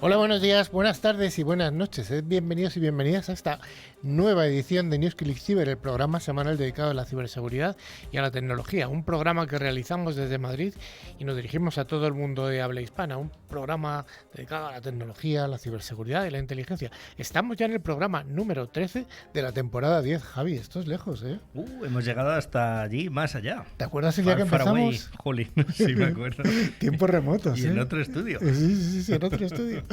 Hola, buenos días, buenas tardes y buenas noches. Bienvenidos y bienvenidas a esta nueva edición de News Click Cyber, el programa semanal dedicado a la ciberseguridad y a la tecnología. Un programa que realizamos desde Madrid y nos dirigimos a todo el mundo de habla hispana. Un programa dedicado a la tecnología, a la ciberseguridad y la inteligencia. Estamos ya en el programa número 13 de la temporada 10. Javi, esto es lejos, ¿eh? Hemos llegado hasta allí, más allá. ¿Te acuerdas el día que empezamos? Jolín, sí me acuerdo. Tiempos remotos, Y en otro estudio. Sí, en otro estudio.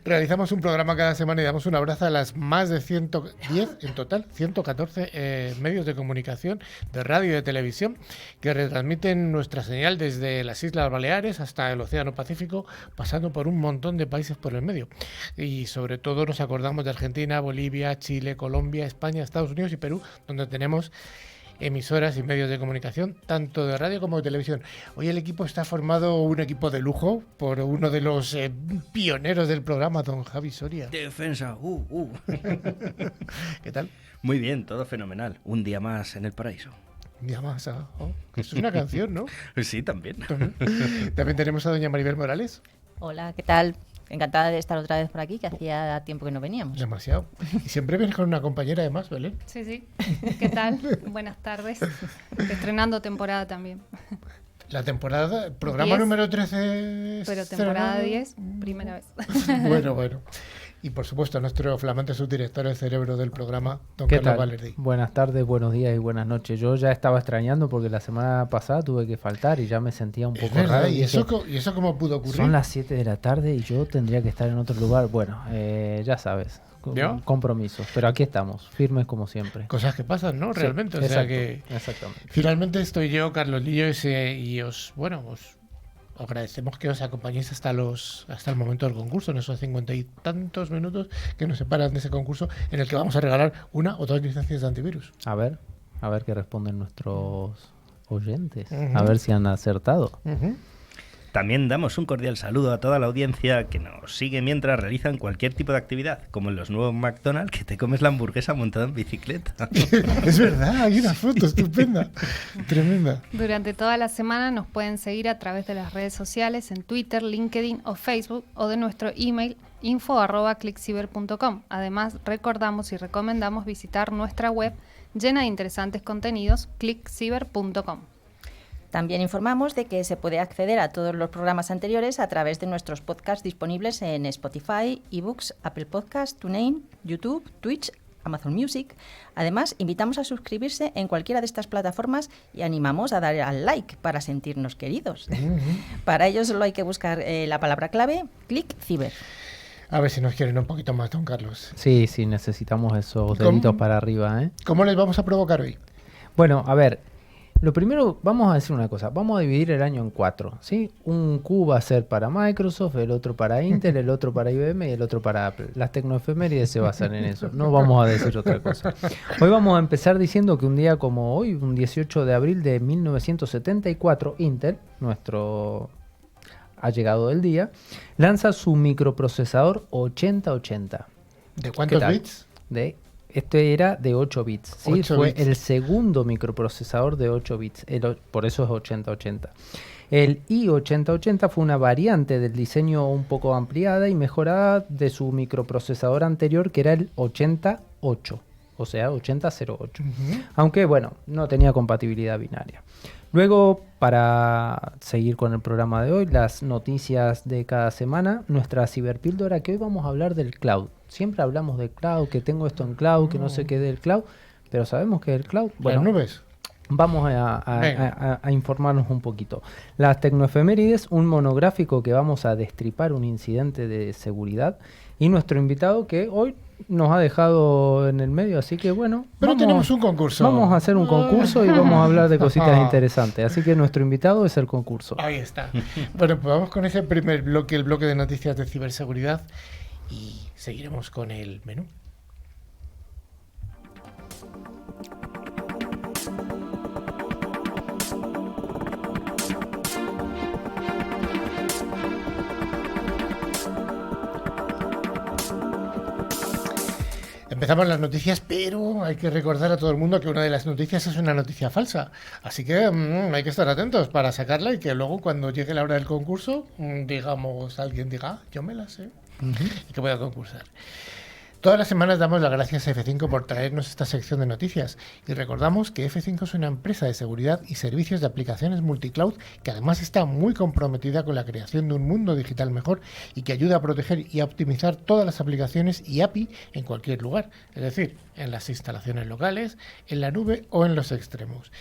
Realizamos un programa cada semana y damos un abrazo a las más de 110, en total, 114 medios de comunicación, de radio y de televisión, que retransmiten nuestra señal desde las Islas Baleares hasta el Océano Pacífico, pasando por un montón de países por el medio. Y sobre todo nos acordamos de Argentina, Bolivia, Chile, Colombia, España, Estados Unidos y Perú, donde tenemos emisoras y medios de comunicación, tanto de radio como de televisión. Hoy el equipo está formado, un equipo de lujo, por uno de los pioneros del programa, don Javi Soria. Defensa, ¿Qué tal? Muy bien, todo fenomenal. Un día más en el paraíso. Un día más. Es una canción, ¿no? Sí, también. También tenemos a doña Maribel Morales. Hola, ¿qué tal? Encantada de estar otra vez por aquí, que hacía tiempo que no veníamos. Demasiado. Y siempre vienes con una compañera además, Belén. Sí. ¿Qué tal? Buenas tardes. Estrenando temporada también. La temporada, programa 10, número 13. Pero temporada 10, primera vez. Bueno. Y por supuesto, nuestro flamante subdirector, el cerebro del programa, don ¿Qué Carlos tal? Valerdi. Buenas tardes, buenos días y buenas noches. Yo ya estaba extrañando porque la semana pasada tuve que faltar y ya me sentía un poco raro. ¿Y eso cómo pudo ocurrir? Son las 7 de la tarde y yo tendría que estar en otro lugar. Bueno, ya sabes, compromisos. Pero aquí estamos, firmes como siempre. Cosas que pasan, ¿no? Sí, Realmente. exactamente. Finalmente estoy yo, Carlos Lillo, y os agradecemos que os acompañéis hasta el momento del concurso, en esos 50 y tantos minutos que nos separan de ese concurso, en el que vamos a regalar una o dos licencias de antivirus. A ver qué responden nuestros oyentes. A ver si han acertado. También damos un cordial saludo a toda la audiencia que nos sigue mientras realizan cualquier tipo de actividad, como en los nuevos McDonald's, que te comes la hamburguesa montada en bicicleta. Es verdad, hay una foto estupenda, tremenda. Durante toda la semana nos pueden seguir a través de las redes sociales, en Twitter, LinkedIn o Facebook, o de nuestro email info@clickcyber.com. Además, recordamos y recomendamos visitar nuestra web llena de interesantes contenidos, clickcyber.com. También informamos de que se puede acceder a todos los programas anteriores a través de nuestros podcasts disponibles en Spotify, eBooks, Apple Podcasts, TuneIn, YouTube, Twitch, Amazon Music. Además, invitamos a suscribirse en cualquiera de estas plataformas y animamos a dar al like para sentirnos queridos. Para ello solo hay que buscar la palabra clave, ClickCyber. A ver si nos quieren un poquito más, don Carlos. Sí, necesitamos esos deditos para arriba, ¿eh? ¿Cómo les vamos a provocar hoy? Bueno, a ver, lo primero, vamos a decir una cosa, vamos a dividir el año en 4, ¿sí? Un Q va a ser para Microsoft, el otro para Intel, el otro para IBM y el otro para Apple. Las tecnoefemérides se basan en eso, no vamos a decir otra cosa. Hoy vamos a empezar diciendo que un día como hoy, un 18 de abril de 1974, Intel, nuestro allegado del día, lanza su microprocesador 8080. ¿De cuántos bits? Este era de 8 bits, ¿sí? 8 Fue bits. el segundo microprocesador de 8 bits, por eso es 8080. El i8080 fue una variante del diseño un poco ampliada y mejorada de su microprocesador anterior, que era el 8008, o sea, 8008. Aunque, bueno, no tenía compatibilidad binaria. Luego, para seguir con el programa de hoy, las noticias de cada semana, nuestra ciberpíldora, que hoy vamos a hablar del cloud. Siempre hablamos del cloud, que tengo esto en cloud, que no sé qué del cloud, pero ¿sabemos qué es el cloud? Bueno, Bueno, nubes. vamos a informarnos un poquito. Las tecnoefemérides, un monográfico que vamos a destripar un incidente de seguridad, y nuestro invitado que hoy nos ha dejado en el medio, así que bueno. Pero tenemos un concurso. Vamos a hacer un concurso y vamos a hablar de cositas interesantes. Así que nuestro invitado es el concurso. Ahí está. Bueno, pues vamos con ese primer bloque, el bloque de noticias de ciberseguridad, y seguiremos con el menú. Empezamos las noticias, pero hay que recordar a todo el mundo que una de las noticias es una noticia falsa. Así que hay que estar atentos para sacarla y que luego cuando llegue la hora del concurso, alguien diga, yo me la sé. y que pueda concursar. Todas las semanas damos las gracias a F5 por traernos esta sección de noticias y recordamos que F5 es una empresa de seguridad y servicios de aplicaciones multicloud que además está muy comprometida con la creación de un mundo digital mejor y que ayuda a proteger y a optimizar todas las aplicaciones y API en cualquier lugar, es decir, en las instalaciones locales, en la nube o en los extremos.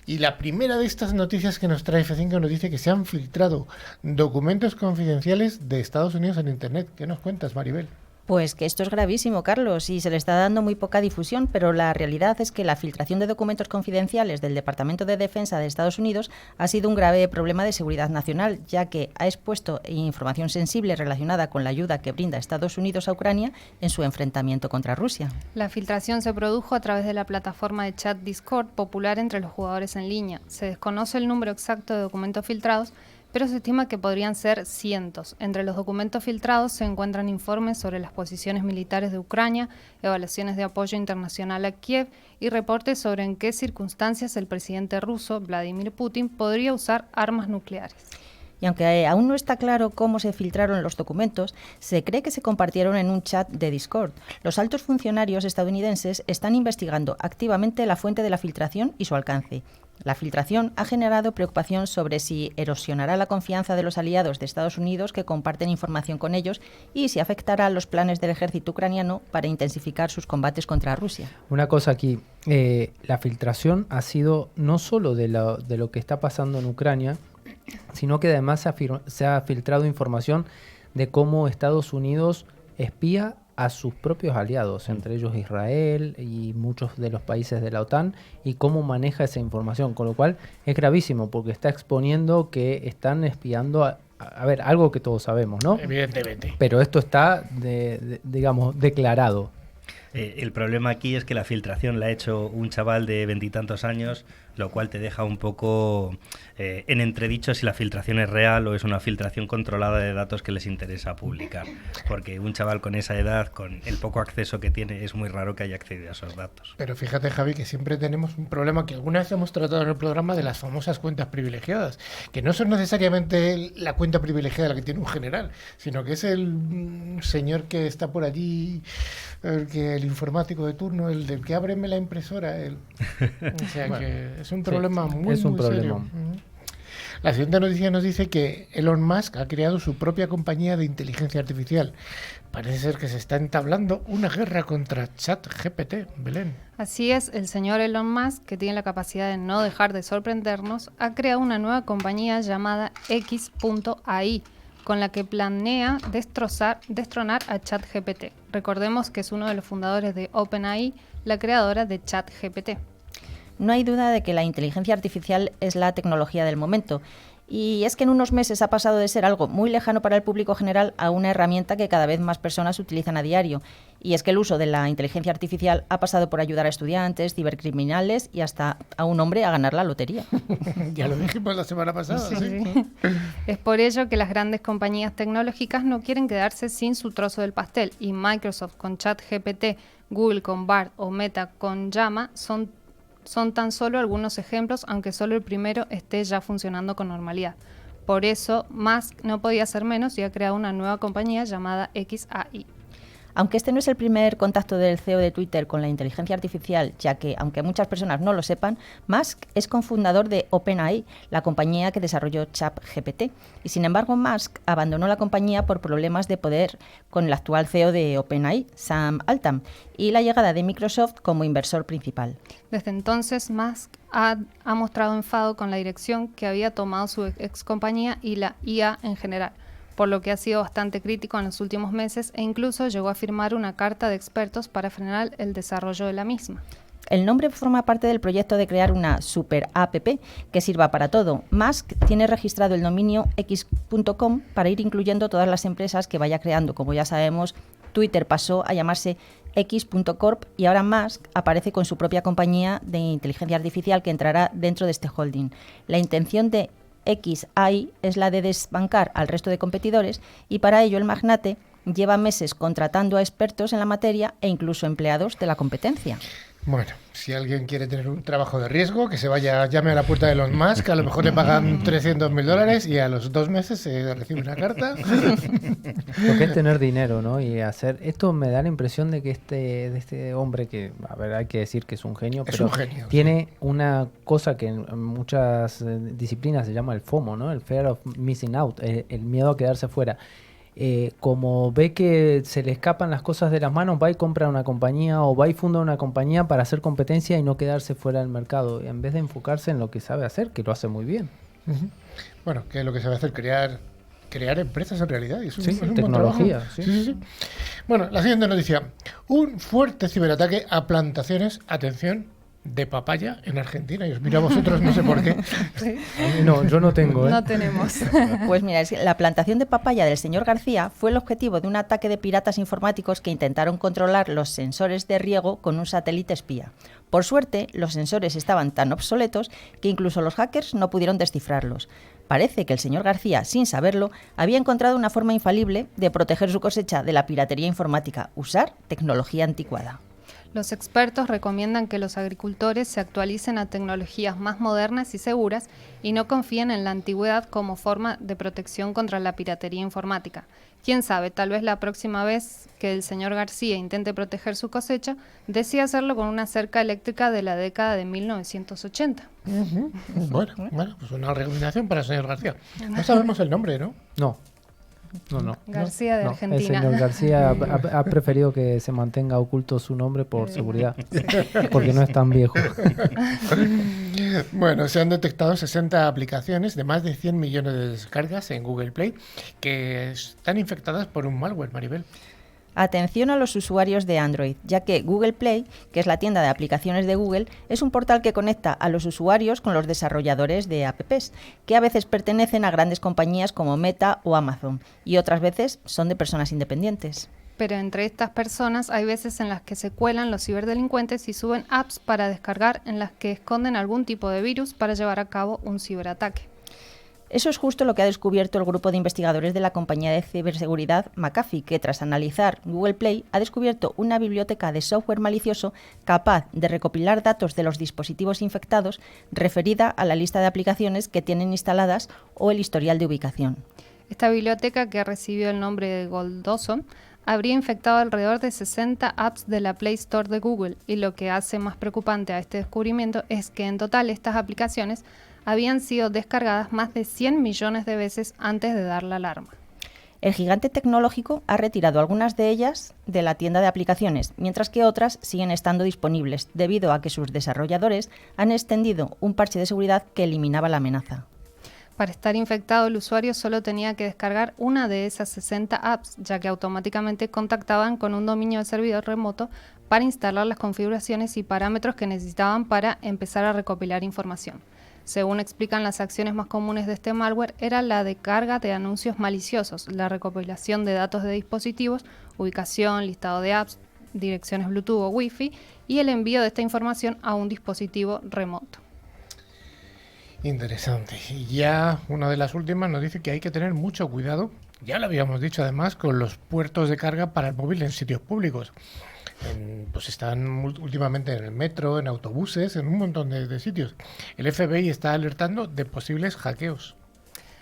Y la primera de estas noticias que nos trae F5 nos dice que se han filtrado documentos confidenciales de Estados Unidos en Internet. ¿Qué nos cuentas, Maribel? Pues que esto es gravísimo, Carlos, y se le está dando muy poca difusión, pero la realidad es que la filtración de documentos confidenciales del Departamento de Defensa de Estados Unidos ha sido un grave problema de seguridad nacional, ya que ha expuesto información sensible relacionada con la ayuda que brinda Estados Unidos a Ucrania en su enfrentamiento contra Rusia. La filtración se produjo a través de la plataforma de chat Discord, popular entre los jugadores en línea. Se desconoce el número exacto de documentos filtrados, pero se estima que podrían ser cientos. Entre los documentos filtrados se encuentran informes sobre las posiciones militares de Ucrania, evaluaciones de apoyo internacional a Kiev y reportes sobre en qué circunstancias el presidente ruso, Vladimir Putin, podría usar armas nucleares. Y aunque aún no está claro cómo se filtraron los documentos, se cree que se compartieron en un chat de Discord. Los altos funcionarios estadounidenses están investigando activamente la fuente de la filtración y su alcance. La filtración ha generado preocupación sobre si erosionará la confianza de los aliados de Estados Unidos que comparten información con ellos y si afectará los planes del ejército ucraniano para intensificar sus combates contra Rusia. Una cosa aquí, la filtración ha sido no solo de lo que está pasando en Ucrania, sino que además se ha filtrado información de cómo Estados Unidos espía a sus propios aliados, entre ellos Israel y muchos de los países de la OTAN, y cómo maneja esa información, con lo cual es gravísimo porque está exponiendo que están espiando a ver, algo que todos sabemos, ¿no? Evidentemente. Pero esto está, digamos, declarado. El problema aquí es que la filtración la ha hecho un chaval de 20 y tantos años, lo cual te deja un poco en entredicho si la filtración es real o es una filtración controlada de datos que les interesa publicar. Porque un chaval con esa edad, con el poco acceso que tiene, es muy raro que haya accedido a esos datos. Pero fíjate, Javi, que siempre tenemos un problema que alguna vez hemos tratado en el programa de las famosas cuentas privilegiadas, que no son necesariamente la cuenta privilegiada la que tiene un general, sino que es el señor que está por allí, el informático de turno, el del que ábreme la impresora. O sea, bueno, que es un problema muy problema. serio. La siguiente noticia nos dice que Elon Musk ha creado su propia compañía de inteligencia artificial. Parece ser que se está entablando una guerra contra ChatGPT, Belén. Así es, el señor Elon Musk, que tiene la capacidad de no dejar de sorprendernos, ha creado una nueva compañía llamada X.AI, con la que planea destronar a ChatGPT. Recordemos que es uno de los fundadores de OpenAI, la creadora de ChatGPT. No hay duda de que la inteligencia artificial es la tecnología del momento. Y es que en unos meses ha pasado de ser algo muy lejano para el público general a una herramienta que cada vez más personas utilizan a diario. Y es que el uso de la inteligencia artificial ha pasado por ayudar a estudiantes, cibercriminales y hasta a un hombre a ganar la lotería. Ya lo dijimos la semana pasada. Sí. Es por ello que las grandes compañías tecnológicas no quieren quedarse sin su trozo del pastel. Y Microsoft con ChatGPT, Google con Bard o Meta con Llama son tan solo algunos ejemplos, aunque solo el primero esté ya funcionando con normalidad. Por eso, Musk no podía hacer menos y ha creado una nueva compañía llamada XAI. Aunque este no es el primer contacto del CEO de Twitter con la inteligencia artificial, ya que, aunque muchas personas no lo sepan, Musk es cofundador de OpenAI, la compañía que desarrolló ChatGPT. Y sin embargo, Musk abandonó la compañía por problemas de poder con el actual CEO de OpenAI, Sam Altman, y la llegada de Microsoft como inversor principal. Desde entonces, Musk ha mostrado enfado con la dirección que había tomado su ex compañía y la IA en general, por lo que ha sido bastante crítico en los últimos meses e incluso llegó a firmar una carta de expertos para frenar el desarrollo de la misma. El nombre forma parte del proyecto de crear una super app que sirva para todo. Musk tiene registrado el dominio x.com para ir incluyendo todas las empresas que vaya creando. Como ya sabemos, Twitter pasó a llamarse x.corp y ahora Musk aparece con su propia compañía de inteligencia artificial que entrará dentro de este holding. La intención de XAI es la de desbancar al resto de competidores y para ello el magnate lleva meses contratando a expertos en la materia e incluso empleados de la competencia. Bueno, si alguien quiere tener un trabajo de riesgo, que se vaya, llame a la puerta de Elon Musk, que a lo mejor le pagan $300.000 y a los 2 meses se recibe una carta. Lo que es tener dinero, ¿no? Y hacer... Esto me da la impresión de que este hombre, que, a ver, hay que decir que es un genio, Es pero un genio, tiene una cosa que en muchas disciplinas se llama el FOMO, ¿no? El Fear of Missing Out, el miedo a quedarse fuera. Como ve que se le escapan las cosas de las manos, va y compra una compañía o va y funda una compañía para hacer competencia y no quedarse fuera del mercado, en vez de enfocarse en lo que sabe hacer, que lo hace muy bien. Ujú. Bueno, que es lo que se va a hacer, crear empresas en realidad. Y es un, Sí, es un buen tecnología, trabajo. sí. Sí. Bueno, la siguiente noticia. Un fuerte ciberataque a plantaciones, atención, de papaya en Argentina. Y os miro a vosotros, no sé por qué. No, yo no tengo, ¿eh? No tenemos. Pues mira, la plantación de papaya del señor García fue el objetivo de un ataque de piratas informáticos que intentaron controlar los sensores de riego con un satélite espía. Por suerte, los sensores estaban tan obsoletos que incluso los hackers no pudieron descifrarlos. Parece que el señor García, sin saberlo, había encontrado una forma infalible de proteger su cosecha de la piratería informática: usar tecnología anticuada. Los expertos recomiendan que los agricultores se actualicen a tecnologías más modernas y seguras y no confíen en la antigüedad como forma de protección contra la piratería informática. Quién sabe, tal vez la próxima vez que el señor García intente proteger su cosecha, decida hacerlo con una cerca eléctrica de la década de 1980. Bueno, pues una recomendación para el señor García. No sabemos el nombre, ¿no? No. García de No, Argentina. el señor García ha preferido que se mantenga oculto su nombre por seguridad, porque no es tan viejo. Bueno, se han detectado 60 aplicaciones de más de 100 millones de descargas en Google Play que están infectadas por un malware, Maribel. Atención a los usuarios de Android, ya que Google Play, que es la tienda de aplicaciones de Google, es un portal que conecta a los usuarios con los desarrolladores de apps, que a veces pertenecen a grandes compañías como Meta o Amazon, y otras veces son de personas independientes. Pero entre estas personas hay veces en las que se cuelan los ciberdelincuentes y suben apps para descargar en las que esconden algún tipo de virus para llevar a cabo un ciberataque. Eso es justo lo que ha descubierto el grupo de investigadores de la compañía de ciberseguridad McAfee, que tras analizar Google Play ha descubierto una biblioteca de software malicioso capaz de recopilar datos de los dispositivos infectados referida a la lista de aplicaciones que tienen instaladas o el historial de ubicación. Esta biblioteca, que recibió el nombre de Goldoson, habría infectado alrededor de 60 apps de la Play Store de Google, y lo que hace más preocupante a este descubrimiento es que en total estas aplicaciones habían sido descargadas más de 100 millones de veces antes de dar la alarma. El gigante tecnológico ha retirado algunas de ellas de la tienda de aplicaciones, mientras que otras siguen estando disponibles, debido a que sus desarrolladores han extendido un parche de seguridad que eliminaba la amenaza. Para estar infectado, el usuario solo tenía que descargar una de esas 60 apps, ya que automáticamente contactaban con un dominio de servidor remoto para instalar las configuraciones y parámetros que necesitaban para empezar a recopilar información. Según explican, las acciones más comunes de este malware era la de carga de anuncios maliciosos, la recopilación de datos de dispositivos, ubicación, listado de apps, direcciones Bluetooth o Wi-Fi y el envío de esta información a un dispositivo remoto. Interesante. Y ya una de las últimas nos dice que hay que tener mucho cuidado, ya lo habíamos dicho además, con los puertos de carga para el móvil en sitios públicos. Pues están últimamente en el metro, en autobuses, en un montón de sitios. El FBI está alertando de posibles hackeos.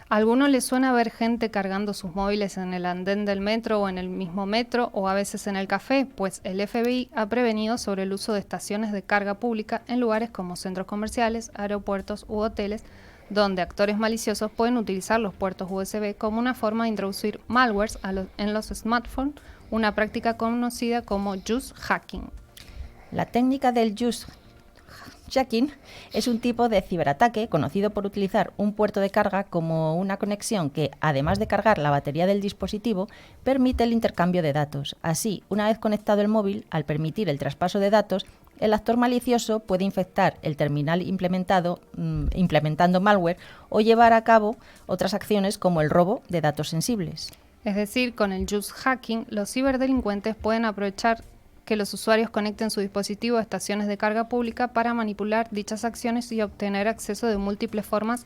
¿A alguno le suena ver gente cargando sus móviles en el andén del metro o en el mismo metro o a veces en el café? Pues el FBI ha prevenido sobre el uso de estaciones de carga pública en lugares como centros comerciales, aeropuertos u hoteles, donde actores maliciosos pueden utilizar los puertos USB como una forma de introducir malwares en los smartphones, una práctica conocida como juice hacking. La técnica del juice hacking es un tipo de ciberataque conocido por utilizar un puerto de carga como una conexión que, además de cargar la batería del dispositivo, permite el intercambio de datos. Así, una vez conectado el móvil, al permitir el traspaso de datos, el actor malicioso puede infectar el terminal implementando malware o llevar a cabo otras acciones como el robo de datos sensibles. Es decir, con el juice hacking, los ciberdelincuentes pueden aprovechar que los usuarios conecten su dispositivo a estaciones de carga pública para manipular dichas acciones y obtener acceso de múltiples formas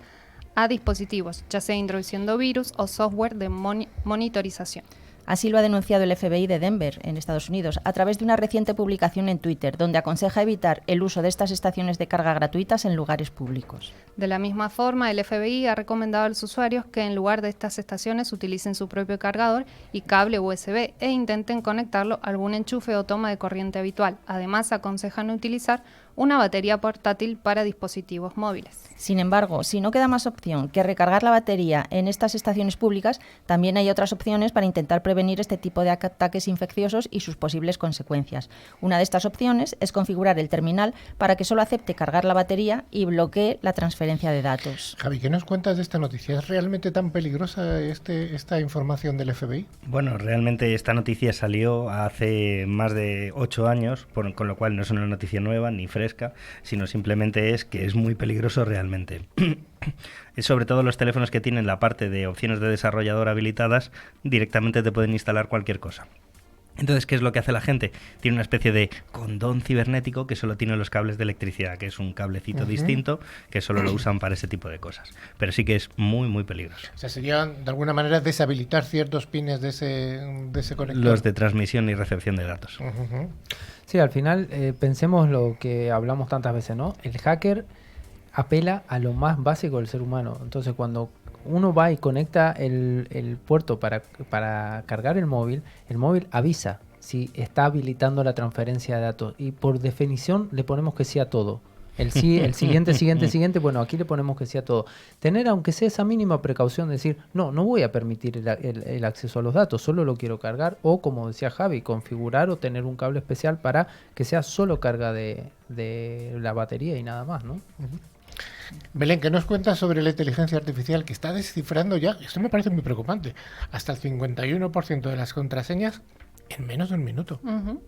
a dispositivos, ya sea introduciendo virus o software de monitorización. Así lo ha denunciado el FBI de Denver, en Estados Unidos, a través de una reciente publicación en Twitter, donde aconseja evitar el uso de estas estaciones de carga gratuitas en lugares públicos. De la misma forma, el FBI ha recomendado a los usuarios que en lugar de estas estaciones utilicen su propio cargador y cable USB e intenten conectarlo a algún enchufe o toma de corriente habitual. Además, aconsejan utilizar una batería portátil para dispositivos móviles. Sin embargo, si no queda más opción que recargar la batería en estas estaciones públicas, también hay otras opciones para intentar prevenir este tipo de ataques infecciosos y sus posibles consecuencias. Una de estas opciones es configurar el terminal para que solo acepte cargar la batería y bloquee la transferencia de datos. Javi, ¿qué nos cuentas de esta noticia? ¿Es realmente tan peligrosa esta información del FBI? Bueno, realmente esta noticia salió hace más de 8 años, con lo cual no es una noticia nueva ni fresca, sino simplemente es que es muy peligroso realmente. Es sobre todo los teléfonos que tienen la parte de opciones de desarrollador habilitadas, directamente te pueden instalar cualquier cosa. Entonces, ¿qué es lo que hace la gente? Tiene una especie de condón cibernético que solo tiene los cables de electricidad, que es un cablecito distinto, que solo lo usan para ese tipo de cosas. Pero sí que es muy, muy peligroso. O sea, sería de alguna manera deshabilitar ciertos pines de ese conector. Los de transmisión y recepción de datos. Sí, al final pensemos lo que hablamos tantas veces, ¿no? El hacker apela a lo más básico del ser humano. Entonces, cuando uno va y conecta el puerto para cargar el móvil avisa si está habilitando la transferencia de datos. Y por definición le ponemos que sí a todo. El siguiente, bueno, aquí le ponemos que sí a todo. Tener, aunque sea esa mínima precaución, de decir, no voy a permitir el acceso a los datos, solo lo quiero cargar, o como decía Javi, configurar o tener un cable especial para que sea solo carga de la batería y nada más, ¿no? Belén, ¿qué nos cuentas sobre la inteligencia artificial que está descifrando ya? Esto me parece muy preocupante. Hasta el 51% de las contraseñas en menos de un minuto.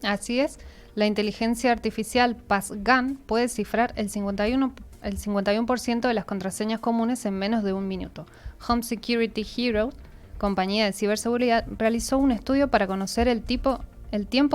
Así es. La inteligencia artificial PassGAN puede cifrar el 51% de las contraseñas comunes en menos de un minuto. Home Security Hero, compañía de ciberseguridad, realizó un estudio para conocer el tiempo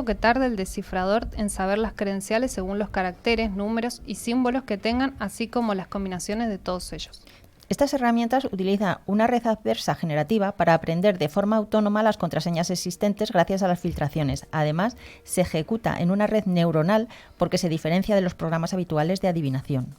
que tarda el descifrador en saber las credenciales según los caracteres, números y símbolos que tengan, así como las combinaciones de todos ellos. Estas herramientas utilizan una red adversa generativa para aprender de forma autónoma las contraseñas existentes gracias a las filtraciones. Además, se ejecuta en una red neuronal porque se diferencia de los programas habituales de adivinación.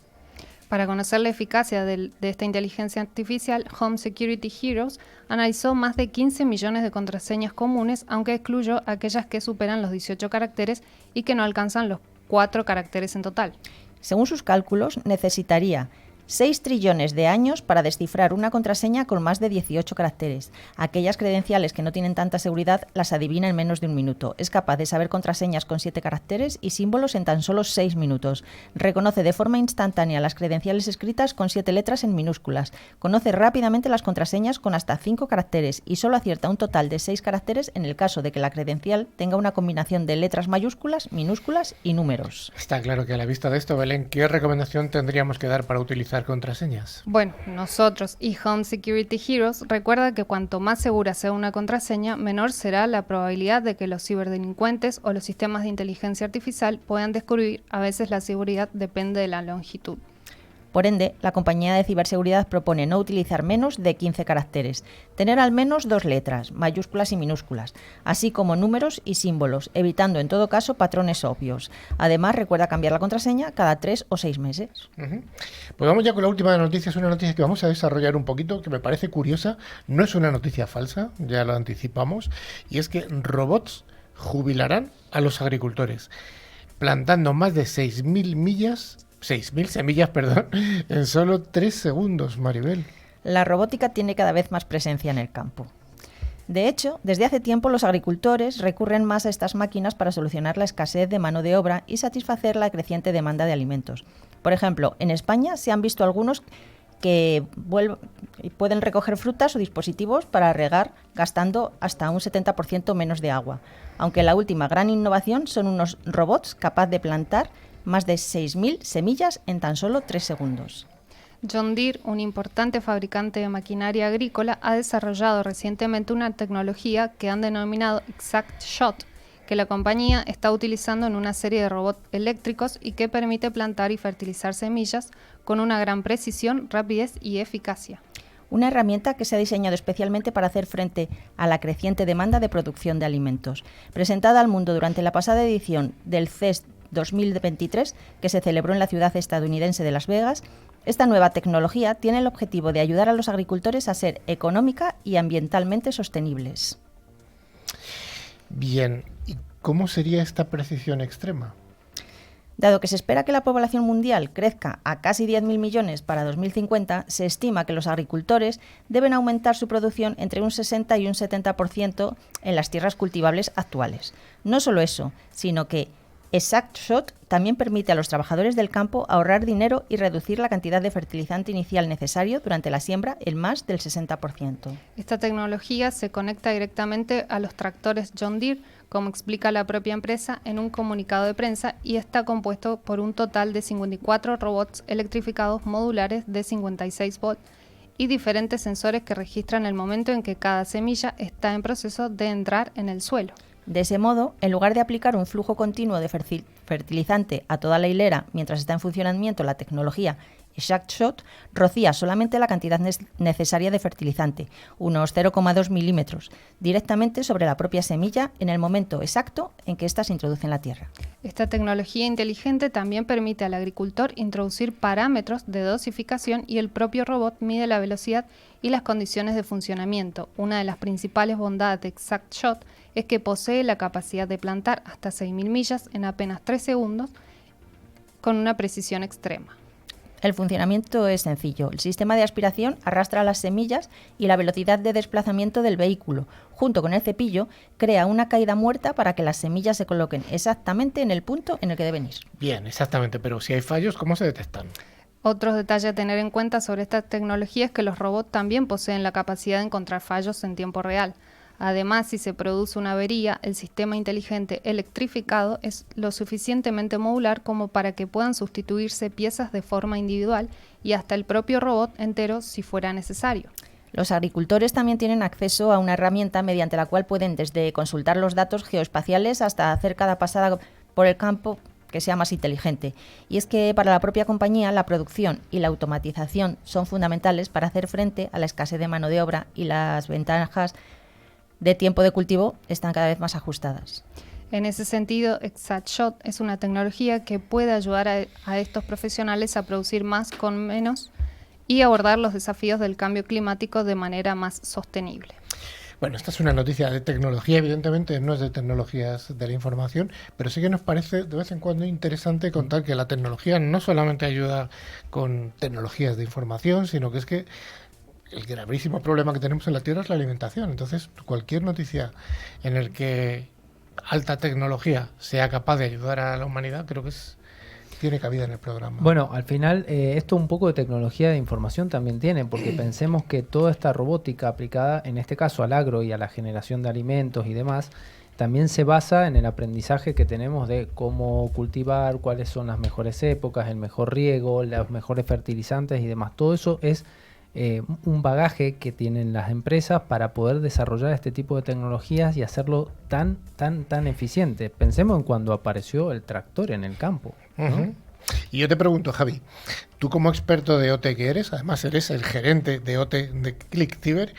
Para conocer la eficacia de esta inteligencia artificial, Home Security Heroes analizó más de 15 millones de contraseñas comunes, aunque excluyó aquellas que superan los 18 caracteres y que no alcanzan los 4 caracteres en total. Según sus cálculos, necesitaría 6 trillones de años para descifrar una contraseña con más de 18 caracteres. Aquellas credenciales que no tienen tanta seguridad las adivina en menos de un minuto. Es capaz de saber contraseñas con 7 caracteres y símbolos en tan solo 6 minutos. Reconoce de forma instantánea las credenciales escritas con 7 letras en minúsculas. Conoce rápidamente las contraseñas con hasta 5 caracteres y solo acierta un total de 6 caracteres en el caso de que la credencial tenga una combinación de letras mayúsculas, minúsculas y números. Está claro que a la vista de esto, Belén, ¿qué recomendación tendríamos que dar para utilizar contraseñas? Bueno, nosotros y Home Security Heroes recuerda que cuanto más segura sea una contraseña, menor será la probabilidad de que los ciberdelincuentes o los sistemas de inteligencia artificial puedan descubrir. A veces la seguridad depende de la longitud. Por ende, la compañía de ciberseguridad propone no utilizar menos de 15 caracteres, tener al menos 2 letras, mayúsculas y minúsculas, así como números y símbolos, evitando en todo caso patrones obvios. Además, recuerda cambiar la contraseña cada 3 o 6 meses. Pues vamos ya con la última noticia. Es una noticia que vamos a desarrollar un poquito, que me parece curiosa. No es una noticia falsa, ya lo anticipamos, y es que robots jubilarán a los agricultores, plantando más de 6.000 semillas, en solo 3 segundos, Maribel. La robótica tiene cada vez más presencia en el campo. De hecho, desde hace tiempo los agricultores recurren más a estas máquinas para solucionar la escasez de mano de obra y satisfacer la creciente demanda de alimentos. Por ejemplo, en España se han visto algunos que pueden recoger frutas o dispositivos para regar gastando hasta un 70% menos de agua. Aunque la última gran innovación son unos robots capaces de plantar más de 6.000 semillas en tan solo 3 segundos. John Deere, un importante fabricante de maquinaria agrícola, ha desarrollado recientemente una tecnología que han denominado Exact Shot, que la compañía está utilizando en una serie de robots eléctricos y que permite plantar y fertilizar semillas con una gran precisión, rapidez y eficacia. una herramienta que se ha diseñado especialmente para hacer frente a la creciente demanda de producción de alimentos. Presentada al mundo durante la pasada edición del CES 2023, que se celebró en la ciudad estadounidense de Las Vegas, esta nueva tecnología tiene el objetivo de ayudar a los agricultores a ser económica y ambientalmente sostenibles. Bien, ¿y cómo sería esta precisión extrema? Dado que se espera que la población mundial crezca a casi 10.000 millones para 2050, se estima que los agricultores deben aumentar su producción entre un 60 y un 70% en las tierras cultivables actuales. No solo eso, sino que ExactShot también permite a los trabajadores del campo ahorrar dinero y reducir la cantidad de fertilizante inicial necesario durante la siembra en más del 60%. Esta tecnología se conecta directamente a los tractores John Deere, como explica la propia empresa en un comunicado de prensa, y está compuesto por un total de 54 robots electrificados modulares de 56 volts y diferentes sensores que registran el momento en que cada semilla está en proceso de entrar en el suelo. De ese modo, en lugar de aplicar un flujo continuo de fertilizante a toda la hilera mientras está en funcionamiento la tecnología ExactShot, rocía solamente la cantidad necesaria de fertilizante, unos 0,2 milímetros, directamente sobre la propia semilla en el momento exacto en que ésta se introduce en la tierra. Esta tecnología inteligente también permite al agricultor introducir parámetros de dosificación, y el propio robot mide la velocidad y las condiciones de funcionamiento. Una de las principales bondades de ExactShot es que posee la capacidad de plantar hasta 6.000 millas en apenas 3 segundos con una precisión extrema. El funcionamiento es sencillo. El sistema de aspiración arrastra las semillas y la velocidad de desplazamiento del vehículo, junto con el cepillo, crea una caída muerta para que las semillas se coloquen exactamente en el punto en el que deben ir. Bien, exactamente, pero si hay fallos, ¿cómo se detectan? Otros detalles a tener en cuenta sobre esta tecnología es que los robots también poseen la capacidad de encontrar fallos en tiempo real. Además, si se produce una avería, el sistema inteligente electrificado es lo suficientemente modular como para que puedan sustituirse piezas de forma individual y hasta el propio robot entero si fuera necesario. Los agricultores también tienen acceso a una herramienta mediante la cual pueden desde consultar los datos geoespaciales hasta hacer cada pasada por el campo que sea más inteligente. Y es que para la propia compañía la producción y la automatización son fundamentales para hacer frente a la escasez de mano de obra, y las ventajas de tiempo de cultivo están cada vez más ajustadas. En ese sentido, ExactShot es una tecnología que puede ayudar a estos profesionales a producir más con menos y abordar los desafíos del cambio climático de manera más sostenible. Bueno, esta es una noticia de tecnología, evidentemente no es de tecnologías de la información, pero sí que nos parece de vez en cuando interesante contar que la tecnología no solamente ayuda con tecnologías de información, sino que es que el gravísimo problema que tenemos en la Tierra es la alimentación. Entonces, cualquier noticia en el que alta tecnología sea capaz de ayudar a la humanidad, creo que tiene cabida en el programa. Bueno, al final esto un poco de tecnología de información también tiene, porque pensemos que toda esta robótica aplicada, en este caso al agro y a la generación de alimentos y demás, también se basa en el aprendizaje que tenemos de cómo cultivar, cuáles son las mejores épocas, el mejor riego, los mejores fertilizantes y demás. Todo eso es un bagaje que tienen las empresas para poder desarrollar este tipo de tecnologías y hacerlo tan eficiente. Pensemos en cuando apareció el tractor en el campo, ¿no? Uh-huh. Y yo te pregunto, Javi, tú como experto de OT que eres, además eres el gerente de OT de ClickCiber,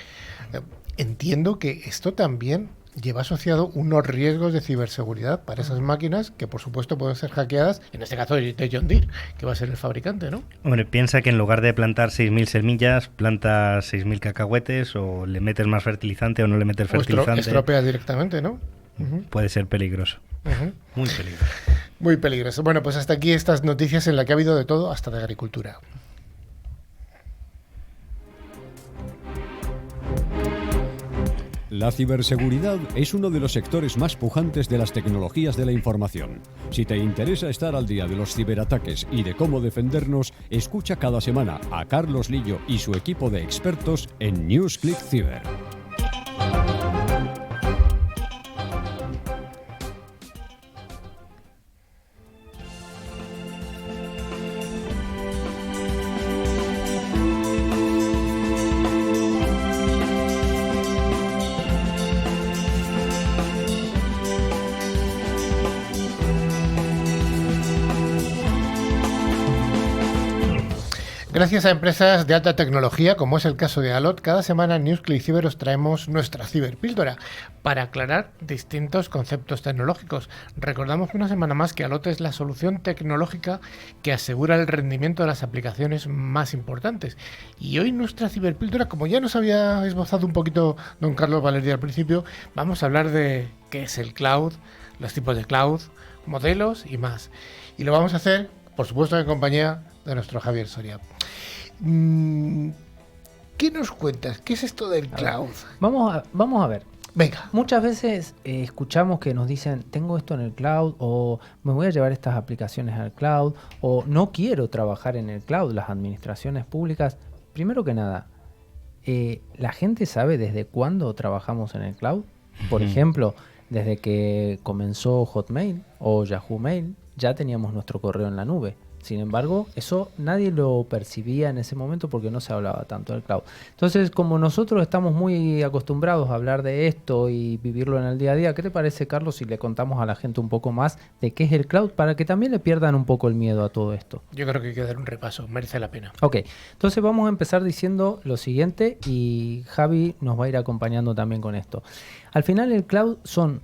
entiendo que esto también lleva asociado unos riesgos de ciberseguridad para esas máquinas que por supuesto pueden ser hackeadas, en este caso de John Deere, que va a ser el fabricante, ¿no? Hombre, piensa que en lugar de plantar 6.000 semillas, plantas 6.000 cacahuetes, o le metes más fertilizante o no le metes fertilizante. O estropeas directamente, ¿no? Uh-huh. Puede ser peligroso. Uh-huh. Muy peligroso. Muy peligroso. Bueno, pues hasta aquí estas noticias en las que ha habido de todo, hasta de agricultura. La ciberseguridad es uno de los sectores más pujantes de las tecnologías de la información. Si te interesa estar al día de los ciberataques y de cómo defendernos, escucha cada semana a Carlos Lillo y su equipo de expertos en NewsClick Ciber. Gracias a empresas de alta tecnología, como es el caso de Alot, cada semana en Newsclick Cyber os traemos nuestra ciberpíldora para aclarar distintos conceptos tecnológicos. Recordamos una semana más que Alot es la solución tecnológica que asegura el rendimiento de las aplicaciones más importantes. Y hoy nuestra ciberpíldora, como ya nos había esbozado un poquito don Carlos Valeri al principio, vamos a hablar de qué es el cloud, los tipos de cloud, modelos y más. Y lo vamos a hacer, por supuesto, en compañía de nuestro Javier Soria. ¿Qué nos cuentas? ¿Qué es esto del cloud? Vamos a ver. Venga. Muchas veces escuchamos que nos dicen, tengo esto en el cloud, o me voy a llevar estas aplicaciones al cloud, o no quiero trabajar en el cloud, las administraciones públicas. Primero que nada, ¿la gente sabe desde cuándo trabajamos en el cloud? Por ejemplo, desde que comenzó Hotmail o Yahoo Mail, ya teníamos nuestro correo en la nube. Sin embargo, eso nadie lo percibía en ese momento porque no se hablaba tanto del cloud. Entonces, como nosotros estamos muy acostumbrados a hablar de esto y vivirlo en el día a día, ¿qué te parece, Carlos, si le contamos a la gente un poco más de qué es el cloud para que también le pierdan un poco el miedo a todo esto? Yo creo que hay que dar un repaso, merece la pena. Ok, entonces vamos a empezar diciendo lo siguiente y Javi nos va a ir acompañando también con esto. Al final el cloud son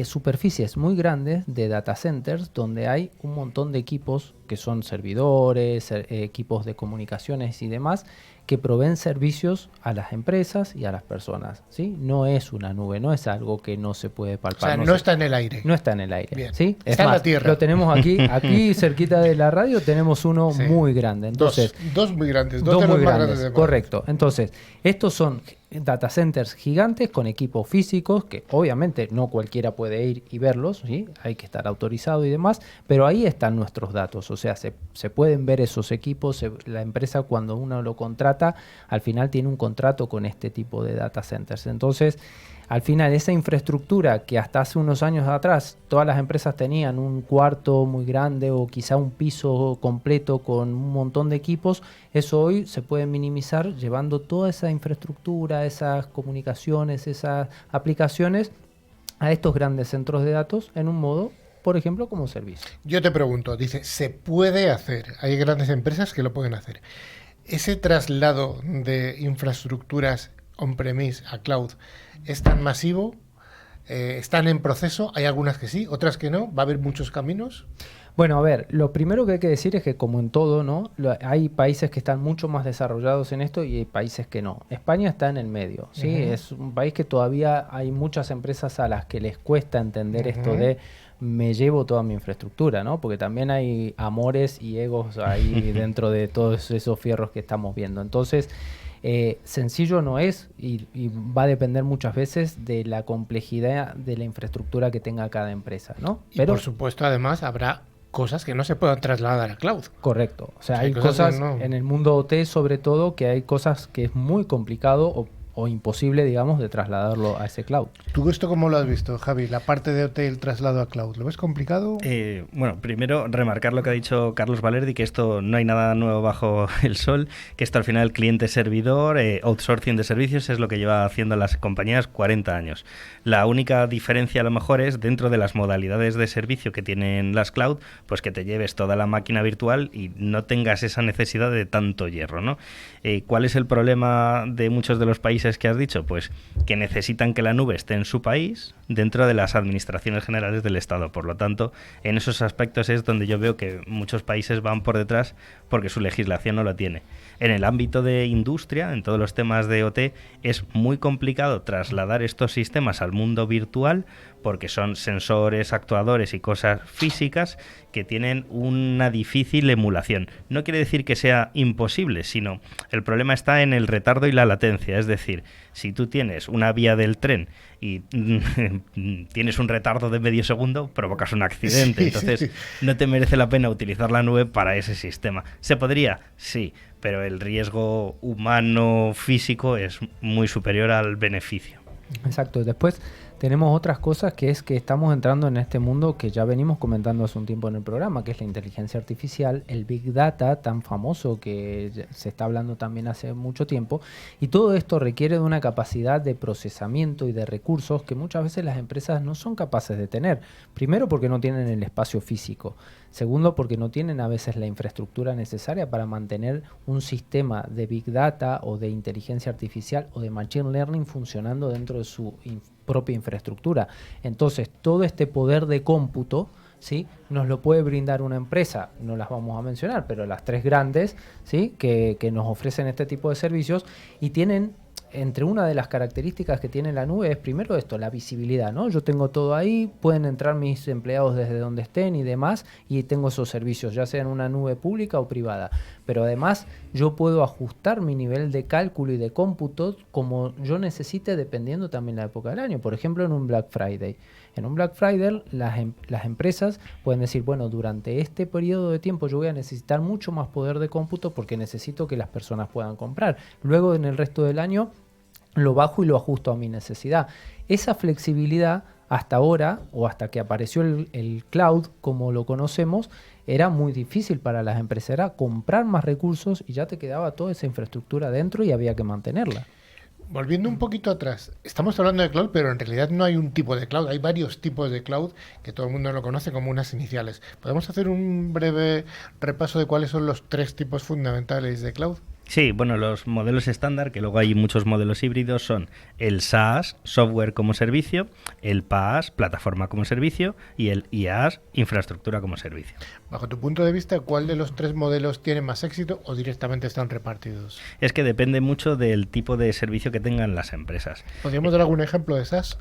superficies muy grandes de data centers donde hay un montón de equipos que son servidores, equipos de comunicaciones y demás que proveen servicios a las empresas y a las personas, ¿sí? No es una nube, no es algo que no se puede palpar. O sea, no está en el aire. No está en el aire. Bien. ¿Sí? Está en la tierra. Lo tenemos aquí cerquita de la radio, tenemos uno muy grande. Entonces, dos muy grandes, dos de los muy más grandes, grandes de correcto. Entonces, estos son data centers gigantes con equipos físicos que obviamente no cualquiera puede ir y verlos, ¿sí? Hay que estar autorizado y demás, pero ahí están nuestros datos, o sea, se pueden ver esos equipos, la empresa cuando uno lo contrata, al final tiene un contrato con este tipo de data centers. Entonces, al final esa infraestructura que hasta hace unos años atrás todas las empresas tenían un cuarto muy grande o quizá un piso completo con un montón de equipos, eso hoy se puede minimizar llevando toda esa infraestructura, esas comunicaciones, esas aplicaciones a estos grandes centros de datos en un modo, por ejemplo, como servicio. Yo te pregunto, dice, ¿se puede hacer? Hay grandes empresas que lo pueden hacer. ¿Ese traslado de infraestructuras on-premise a cloud es tan masivo? ¿Están en proceso? Hay algunas que sí, otras que no. ¿Va a haber muchos caminos? Bueno, a ver, lo primero que hay que decir es que como en todo, ¿no? Hay países que están mucho más desarrollados en esto y hay países que no. España está en el medio, ¿sí? Es un país que todavía hay muchas empresas a las que les cuesta entender esto de me llevo toda mi infraestructura, ¿no? Porque también hay amores y egos ahí dentro de todos esos fierros que estamos viendo. Entonces, sencillo no es y va a depender muchas veces de la complejidad de la infraestructura que tenga cada empresa, ¿no? Pero por supuesto, además, habrá cosas que no se puedan trasladar a cloud. Correcto. O sea, hay cosas no. En el mundo OT, sobre todo, que hay cosas que es muy complicado o imposible, digamos, de trasladarlo a ese cloud. ¿Tú esto cómo lo has visto, Javi? La parte de OT, el traslado a cloud, ¿lo ves complicado? Bueno, primero remarcar lo que ha dicho Carlos Valeri, que esto no hay nada nuevo bajo el sol, que esto al final cliente-servidor, outsourcing de servicios es lo que lleva haciendo las compañías 40 años. La única diferencia a lo mejor es dentro de las modalidades de servicio que tienen las cloud, pues que te lleves toda la máquina virtual y no tengas esa necesidad de tanto hierro, ¿no? ¿Cuál es el problema de muchos de los países que has dicho? Pues que necesitan que la nube esté en su país dentro de las administraciones generales del Estado. Por lo tanto, en esos aspectos es donde yo veo que muchos países van por detrás porque su legislación no lo tiene. En el ámbito de industria, en todos los temas de OT, es muy complicado trasladar estos sistemas al mundo virtual porque son sensores, actuadores y cosas físicas que tienen una difícil emulación. No quiere decir que sea imposible, sino el problema está en el retardo y la latencia. Es decir, si tú tienes una vía del tren y tienes un retardo de medio segundo, provocas un accidente. Entonces, no te merece la pena utilizar la nube para ese sistema. ¿Se podría? Sí, pero el riesgo humano, físico, es muy superior al beneficio. Exacto. Después tenemos otras cosas, que es que estamos entrando en este mundo que ya venimos comentando hace un tiempo en el programa, que es la inteligencia artificial, el Big Data tan famoso que se está hablando también hace mucho tiempo, y todo esto requiere de una capacidad de procesamiento y de recursos que muchas veces las empresas no son capaces de tener. Primero, porque no tienen el espacio físico. Segundo, porque no tienen a veces la infraestructura necesaria para mantener un sistema de Big Data o de inteligencia artificial o de Machine Learning funcionando dentro de su propia infraestructura. Entonces, todo este poder de cómputo, ¿sí?, nos lo puede brindar una empresa, no las vamos a mencionar, pero las 3 grandes, ¿sí?, que nos ofrecen este tipo de servicios y tienen... Entre una de las características que tiene la nube es primero esto, la visibilidad, ¿no? Yo tengo todo ahí, pueden entrar mis empleados desde donde estén y demás, y tengo esos servicios, ya sea en una nube pública o privada. Pero además yo puedo ajustar mi nivel de cálculo y de cómputo como yo necesite, dependiendo también la época del año. Por ejemplo, en un Black Friday. En un Black Friday las empresas pueden decir, bueno, durante este periodo de tiempo yo voy a necesitar mucho más poder de cómputo porque necesito que las personas puedan comprar. Luego, en el resto del año, lo bajo y lo ajusto a mi necesidad. Esa flexibilidad hasta ahora, o hasta que apareció el cloud como lo conocemos, era muy difícil para las empresas. Era comprar más recursos y ya te quedaba toda esa infraestructura dentro y había que mantenerla. Volviendo un poquito atrás, estamos hablando de cloud, pero en realidad no hay un tipo de cloud, hay varios tipos de cloud que todo el mundo lo conoce como unas iniciales. ¿Podemos hacer un breve repaso de cuáles son los 3 tipos fundamentales de cloud? Sí, bueno, los modelos estándar, que luego hay muchos modelos híbridos, son el SaaS, software como servicio, el PaaS, plataforma como servicio, y el IaaS, infraestructura como servicio. Bajo tu punto de vista, ¿cuál de los 3 modelos tiene más éxito o directamente están repartidos? Es que depende mucho del tipo de servicio que tengan las empresas. ¿Podríamos dar algún ejemplo de SaaS?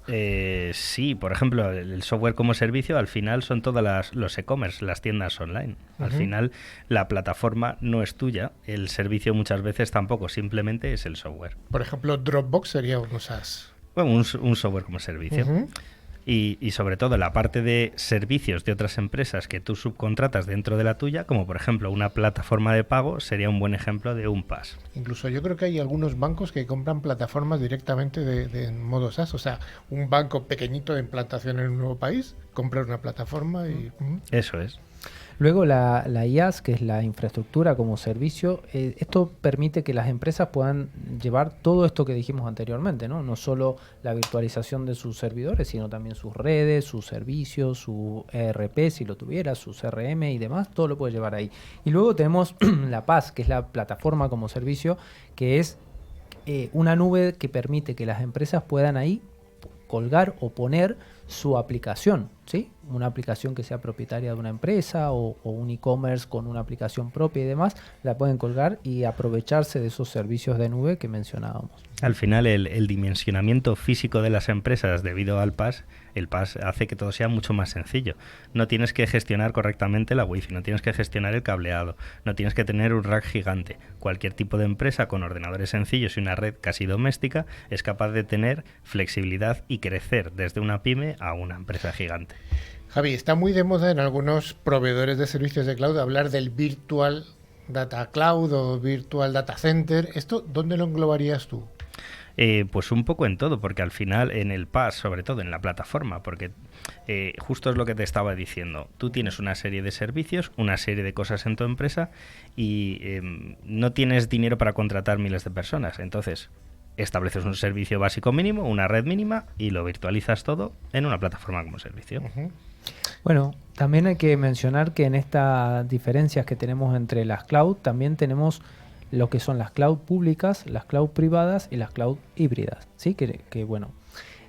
Sí, por ejemplo, el software como servicio al final son todas los e-commerce, las tiendas online. Al final la plataforma no es tuya, el servicio muchas veces tampoco, simplemente es el software. Por ejemplo, Dropbox sería un SaaS. Bueno, un software como servicio. Y sobre todo la parte de servicios de otras empresas que tú subcontratas dentro de la tuya, como por ejemplo una plataforma de pago, sería un buen ejemplo de un PaaS. Incluso yo creo que hay algunos bancos que compran plataformas directamente de modo SaaS. O sea, un banco pequeñito de implantación en un nuevo país compra una plataforma y... Eso es. Luego la IaaS, que es la infraestructura como servicio, esto permite que las empresas puedan llevar todo esto que dijimos anteriormente, ¿no? No solo la virtualización de sus servidores, sino también sus redes, sus servicios, su ERP, si lo tuviera, su CRM y demás, todo lo puede llevar ahí. Y luego tenemos la PaaS, que es la plataforma como servicio, que es una nube que permite que las empresas puedan ahí colgar o poner su aplicación, ¿sí? Una aplicación que sea propietaria de una empresa o un e-commerce con una aplicación propia y demás, la pueden colgar y aprovecharse de esos servicios de nube que mencionábamos. Al final el dimensionamiento físico de las empresas debido al PaaS, el PaaS hace que todo sea mucho más sencillo. No tienes que gestionar correctamente la wifi, no tienes que gestionar el cableado, no tienes que tener un rack gigante. Cualquier tipo de empresa con ordenadores sencillos y una red casi doméstica es capaz de tener flexibilidad y crecer desde una pyme a una empresa gigante. Javi, está muy de moda en algunos proveedores de servicios de cloud hablar del Virtual Data Cloud o Virtual Data Center. ¿Esto dónde lo englobarías tú? Pues un poco en todo, porque al final en el PaaS, sobre todo en la plataforma, porque justo es lo que te estaba diciendo, tú tienes una serie de servicios, una serie de cosas en tu empresa y no tienes dinero para contratar miles de personas, entonces estableces un servicio básico mínimo, una red mínima y lo virtualizas todo en una plataforma como servicio. Bueno, también hay que mencionar que en estas diferencias que tenemos entre las cloud, también tenemos lo que son las cloud públicas, las cloud privadas y las cloud híbridas, ¿sí? Que bueno.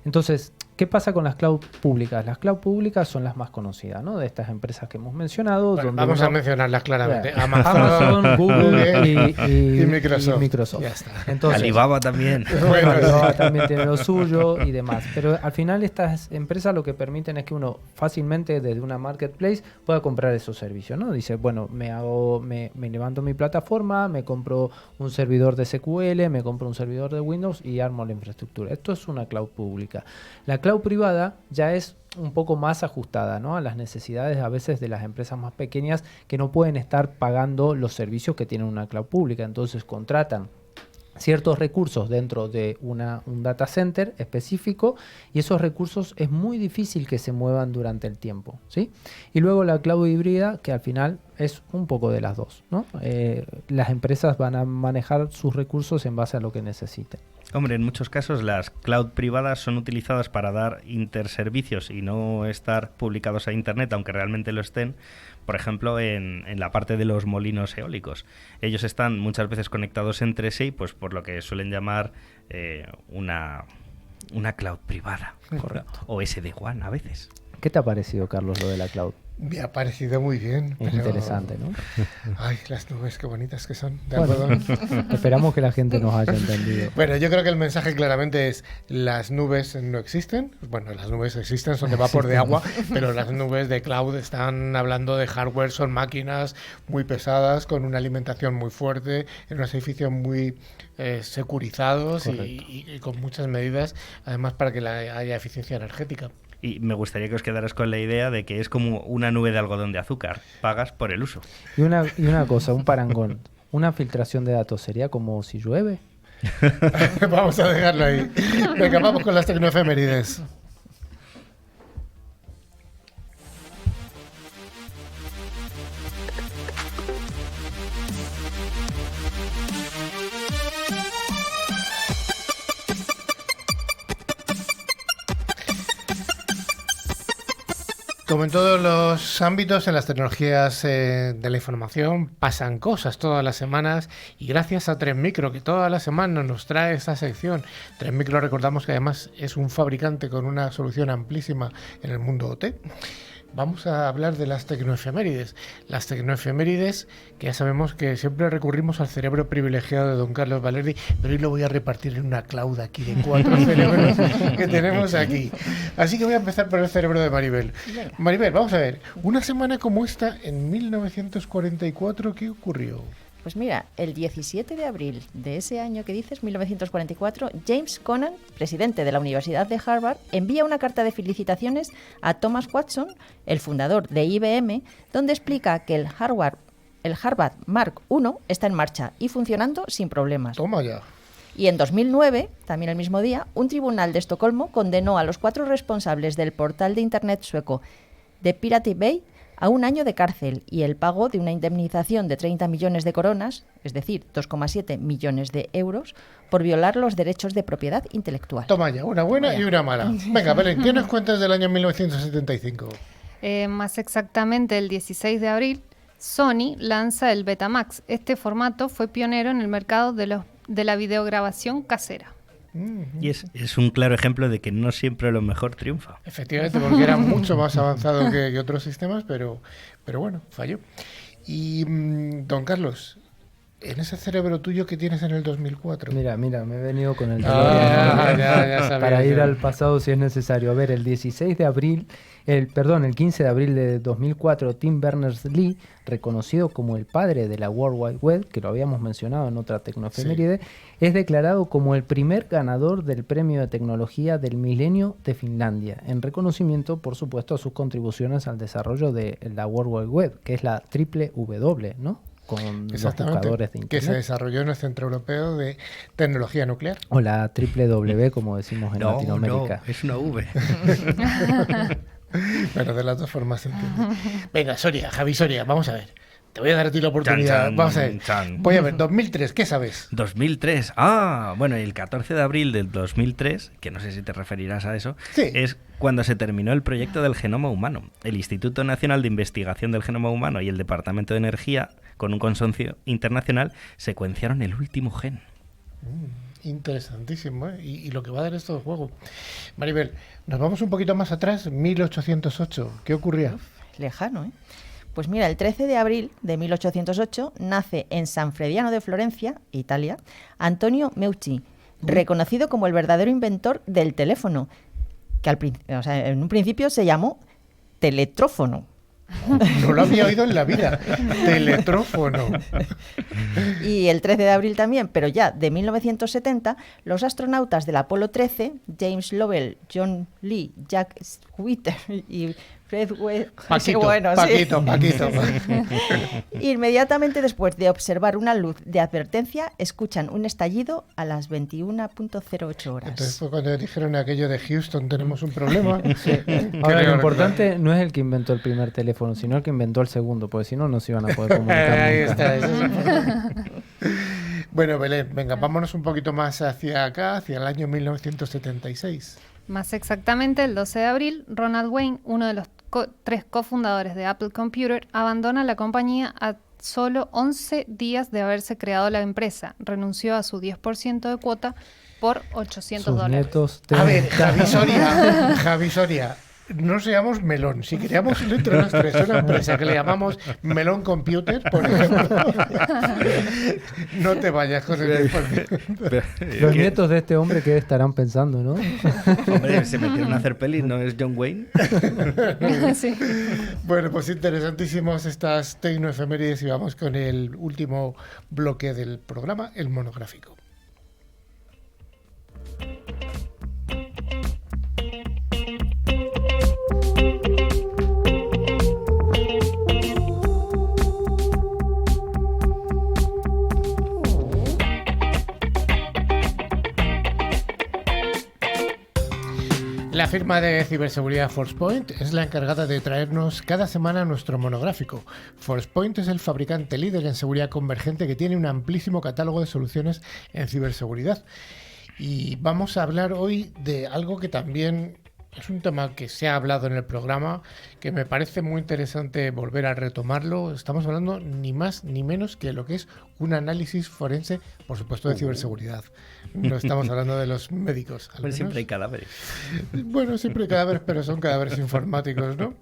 Entonces, ¿qué pasa con las cloud públicas? Las cloud públicas son las más conocidas, ¿no? De estas empresas que hemos mencionado. Bueno, donde vamos a mencionarlas claramente. Yeah. Amazon, Google y Microsoft. Ya está. Entonces, Alibaba también. Bueno, Alibaba también tiene lo suyo y demás. Pero al final estas empresas lo que permiten es que uno fácilmente desde una marketplace pueda comprar esos servicios, ¿no? Dice, bueno, me levanto mi plataforma, me compro un servidor de SQL, me compro un servidor de Windows y armo la infraestructura. Esto es una cloud pública. La cloud privada ya es un poco más ajustada, ¿no? A las necesidades a veces de las empresas más pequeñas que no pueden estar pagando los servicios que tienen una cloud pública. Entonces contratan ciertos recursos dentro de un data center específico, y esos recursos es muy difícil que se muevan durante el tiempo, ¿sí? Y luego la cloud híbrida, que al final es un poco de las dos, ¿no? Las empresas van a manejar sus recursos en base a lo que necesiten. Hombre, en muchos casos las cloud privadas son utilizadas para dar interservicios y no estar publicados a Internet, aunque realmente lo estén. Por ejemplo, en la parte de los molinos eólicos. Ellos están muchas veces conectados entre sí, pues por lo que suelen llamar una cloud privada. Correcto. O SD-WAN a veces. ¿Qué te ha parecido, Carlos, lo de la cloud? Me ha parecido muy bien. Es interesante, ¿no? Ay, las nubes, qué bonitas que son. De Bueno, algodón. esperamos que la gente nos haya entendido. Bueno, yo creo que el mensaje claramente es: las nubes no existen. Bueno, las nubes existen, son de vapor de agua, pero las nubes de cloud están hablando de hardware, son máquinas muy pesadas, con una alimentación muy fuerte, en unos edificios muy securizados y con muchas medidas, además para que haya eficiencia energética. Y me gustaría que os quedaras con la idea de que es como una nube de algodón de azúcar. Pagas por el uso. Y una cosa, un parangón. ¿Una filtración de datos sería como si llueve? Vamos a dejarlo ahí. Venga, vamos con las tecnoefemérides. Como en todos los ámbitos, en las tecnologías de la información pasan cosas todas las semanas, y gracias a 3Micro, que todas las semanas nos trae esta sección. 3Micro, recordamos que además es un fabricante con una solución amplísima en el mundo OT. Vamos a hablar de las tecnoefemérides. Las tecnoefemérides, que ya sabemos que siempre recurrimos al cerebro privilegiado de don Carlos Valerdi, pero hoy lo voy a repartir en una cloud aquí de 4 cerebros que tenemos aquí. Así que voy a empezar por el cerebro de Maribel. Venga. Maribel, vamos a ver. Una semana como esta, en 1944, ¿qué ocurrió? Pues mira, el 17 de abril de ese año que dices, 1944, James Conant, presidente de la Universidad de Harvard, envía una carta de felicitaciones a Thomas Watson, el fundador de IBM, donde explica que el Harvard Mark I está en marcha y funcionando sin problemas. Toma ya. Y en 2009, también el mismo día, un tribunal de Estocolmo condenó a los 4 responsables del portal de Internet sueco de Pirate Bay a 1 año de cárcel y el pago de una indemnización de 30 millones de coronas, es decir, 2,7 millones de euros, por violar los derechos de propiedad intelectual. Toma ya, una buena y una mala. Venga, Belén, ¿qué nos cuentas del año 1975? Más exactamente, el 16 de abril, Sony lanza el Betamax. Este formato fue pionero en el mercado de la videograbación casera. Y es un claro ejemplo de que no siempre lo mejor triunfa. Efectivamente, porque era mucho más avanzado que otros sistemas, pero bueno, falló. Y don Carlos, en ese cerebro tuyo que tienes en el 2004. Mira, me he venido con el ya sabía, para ir ya. al pasado si es necesario. A ver, el 15 de abril de 2004, Tim Berners-Lee, reconocido como el padre de la World Wide Web, que lo habíamos mencionado en otra tecnoefeméride, es declarado como el primer ganador del premio de tecnología del milenio de Finlandia, en reconocimiento, por supuesto, a sus contribuciones al desarrollo de la World Wide Web, que es la triple W, ¿no? Con los buscadores de que se Internet. desarrolló en el Centro Europeo de Tecnología Nuclear. O la triple W, como decimos en Latinoamérica. No, es una V. Bueno, de las dos formas se entiende. Venga, Javi Soria, vamos a ver. Te voy a dar a ti la oportunidad. Chan, Vamos a ver. chan. Voy a ver, 2003, ¿qué sabes? 2003. Bueno, el 14 de abril del 2003, que no sé si te referirás a eso, Sí. es cuando se terminó el proyecto del genoma humano. El Instituto Nacional de Investigación del Genoma Humano y el Departamento de Energía, con un consorcio internacional, secuenciaron el último gen. Interesantísimo, ¿eh? Y lo que va a dar esto de juego. Maribel, nos vamos un poquito más atrás, 1808. ¿Qué ocurría? Lejano, ¿eh? Pues mira, el 13 de abril de 1808 nace en San Frediano de Florencia, Italia, Antonio Meucci, reconocido como el verdadero inventor del teléfono, que en un principio se llamó teletrófono. No lo había oído en la vida. Teletrófono. Y el 13 de abril también, pero ya de 1970, los astronautas del Apolo 13, James Lovell, John Lee, Jack Whitter y Paquito, bueno, Paquito, sí. Paquito. Inmediatamente después de observar una luz de advertencia, escuchan un estallido a las 21.08 horas. Entonces fue cuando dijeron aquello de Houston, tenemos un problema. Ahora, lo importante no es el que inventó el primer teléfono, sino el que inventó el segundo, porque si no, no se iban a poder comunicar Ahí nunca. está, eso es importante. Bueno, Belén, venga, vámonos un poquito más hacia acá, hacia el año 1976. Más exactamente, el 12 de abril, Ronald Wayne, uno de los 3 cofundadores de Apple Computer, abandona la compañía a solo 11 días de haberse creado la empresa. Renunció a su 10% de cuota por $800. Sus nietos A ver, te- Javi Soria, no seamos melón. Si creamos dentro de nuestra empresa una empresa que le llamamos Melón Computer, por ejemplo, no te vayas con el 10%. Los nietos de este hombre, ¿qué estarán pensando, no? Hombre, se metieron a hacer pelis, ¿no es John Wayne? Sí. Bueno, pues interesantísimos estas tecnoefemérides y vamos con el último bloque del programa, el monográfico. La firma de ciberseguridad Forcepoint es la encargada de traernos cada semana nuestro monográfico. Forcepoint es el fabricante líder en seguridad convergente que tiene un amplísimo catálogo de soluciones en ciberseguridad. Y vamos a hablar hoy de algo que también es un tema que se ha hablado en el programa, que me parece muy interesante volver a retomarlo. Estamos hablando ni más ni menos que lo que es un análisis forense, por supuesto, de ciberseguridad. No estamos hablando de los médicos. Pero siempre hay cadáveres. Bueno, siempre hay cadáveres, pero son cadáveres informáticos, ¿no?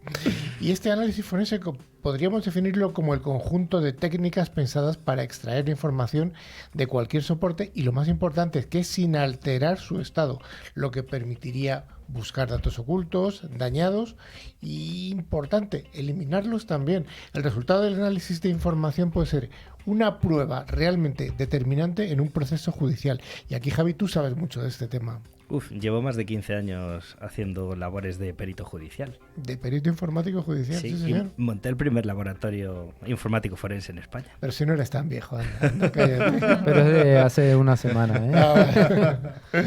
Y este análisis forense podríamos definirlo como el conjunto de técnicas pensadas para extraer información de cualquier soporte y lo más importante es que sin alterar su estado, lo que permitiría buscar datos ocultos, dañados y, importante, eliminarlos también. El resultado del análisis de información puede ser una prueba realmente determinante en un proceso judicial. Y aquí, Javi, tú sabes mucho de este tema. Llevo más de 15 años haciendo labores de perito judicial. De perito informático judicial, sí, señor. Y monté el primer laboratorio informático forense en España. Pero si no eres tan viejo, anda, cállate. Pero es de hace una semana, ¿eh?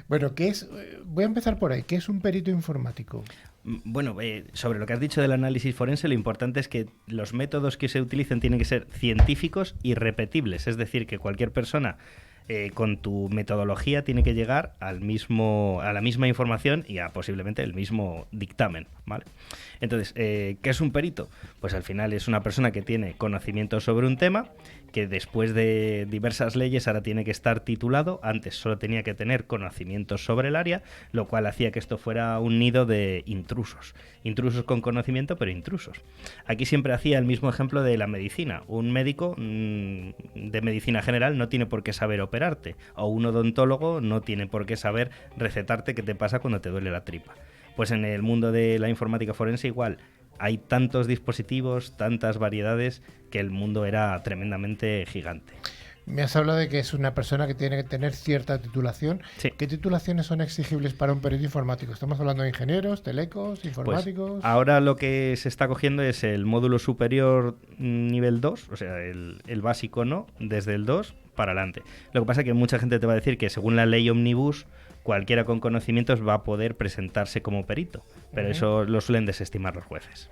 Bueno, ¿qué es? Voy a empezar por ahí. ¿Qué es un perito informático? Bueno, sobre lo que has dicho del análisis forense, lo importante es que los métodos que se utilicen tienen que ser científicos y repetibles. Es decir, que cualquier persona con tu metodología tiene que llegar a la misma información y a posiblemente el mismo dictamen, ¿vale? Entonces, ¿qué es un perito? Pues al final es una persona que tiene conocimiento sobre un tema, que después de diversas leyes ahora tiene que estar titulado. Antes solo tenía que tener conocimientos sobre el área, lo cual hacía que esto fuera un nido de intrusos. Intrusos con conocimiento, pero intrusos. Aquí siempre hacía el mismo ejemplo de la medicina. Un médico de medicina general no tiene por qué saber operarte, o un odontólogo no tiene por qué saber recetarte qué te pasa cuando te duele la tripa. Pues en el mundo de la informática forense igual. Hay tantos dispositivos, tantas variedades, que el mundo era tremendamente gigante. Me has hablado de que es una persona que tiene que tener cierta titulación. Sí. ¿Qué titulaciones son exigibles para un perito informático? ¿Estamos hablando de ingenieros, telecos, informáticos? Pues ahora lo que se está cogiendo es el módulo superior nivel 2, o sea, el básico no, desde el 2 para adelante. Lo que pasa es que mucha gente te va a decir que según la ley Omnibus, cualquiera con conocimientos va a poder presentarse como perito, pero eso lo suelen desestimar los jueces.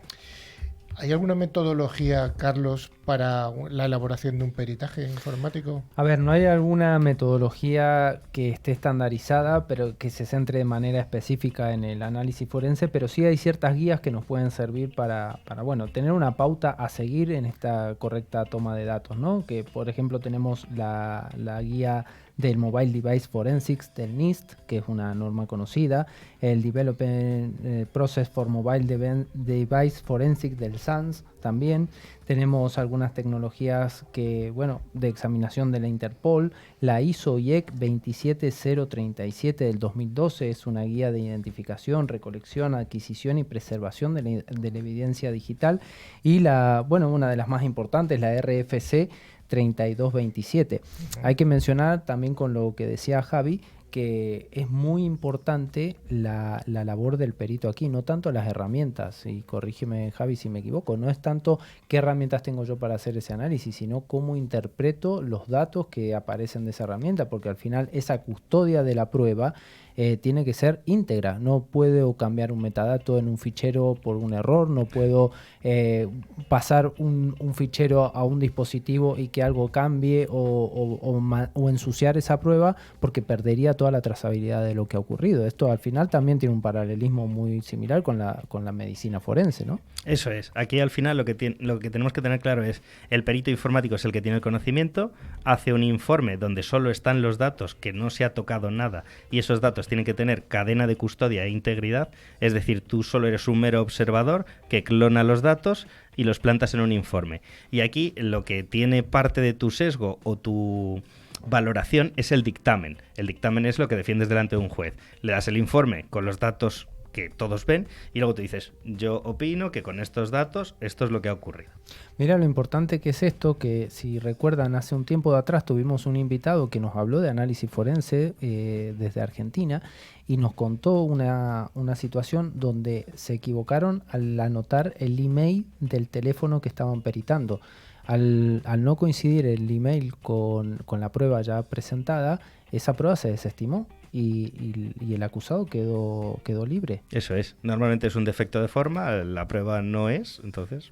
¿Hay alguna metodología, Carlos, para la elaboración de un peritaje informático? A ver, no hay alguna metodología que esté estandarizada, pero que se centre de manera específica en el análisis forense, pero sí hay ciertas guías que nos pueden servir para bueno, tener una pauta a seguir en esta correcta toma de datos, ¿no? Que, por ejemplo, tenemos la guía del Mobile Device Forensics del NIST, que es una norma conocida, el Development Process for Mobile Device Forensics del SANS también. Tenemos algunas tecnologías que, bueno, de examinación de la Interpol, la ISO IEC 27037 del 2012 es una guía de identificación, recolección, adquisición y preservación de la evidencia digital, y una de las más importantes, la RFC 3227. Hay que mencionar también, con lo que decía Javi, que es muy importante la labor del perito aquí, no tanto las herramientas, y corrígeme Javi si me equivoco, no es tanto qué herramientas tengo yo para hacer ese análisis, sino cómo interpreto los datos que aparecen de esa herramienta, porque al final esa custodia de la prueba tiene que ser íntegra. No puedo cambiar un metadato en un fichero por un error, no puedo pasar un fichero a un dispositivo y que algo cambie o ensuciar esa prueba, porque perdería toda la trazabilidad de lo que ha ocurrido. Esto al final también tiene un paralelismo muy similar con la medicina forense, ¿no? Eso es. Aquí al final lo que tenemos que tener claro es el perito informático es el que tiene el conocimiento, hace un informe donde solo están los datos, que no se ha tocado nada, y esos datos tienen que tener cadena de custodia e integridad, es decir, tú solo eres un mero observador que clona los datos y los plantas en un informe. Y aquí lo que tiene parte de tu sesgo o tu valoración es el dictamen. El dictamen es lo que defiendes delante de un juez. Le das el informe con los datos que todos ven y luego tú dices, yo opino que con estos datos esto es lo que ha ocurrido. Mira lo importante que es esto, que si recuerdan hace un tiempo de atrás tuvimos un invitado que nos habló de análisis forense desde Argentina y nos contó una situación donde se equivocaron al anotar el email del teléfono que estaban peritando. Al no coincidir el email con la prueba ya presentada, esa prueba se desestimó. Y el acusado quedó libre. Eso es. Normalmente es un defecto de forma, la prueba no es, entonces...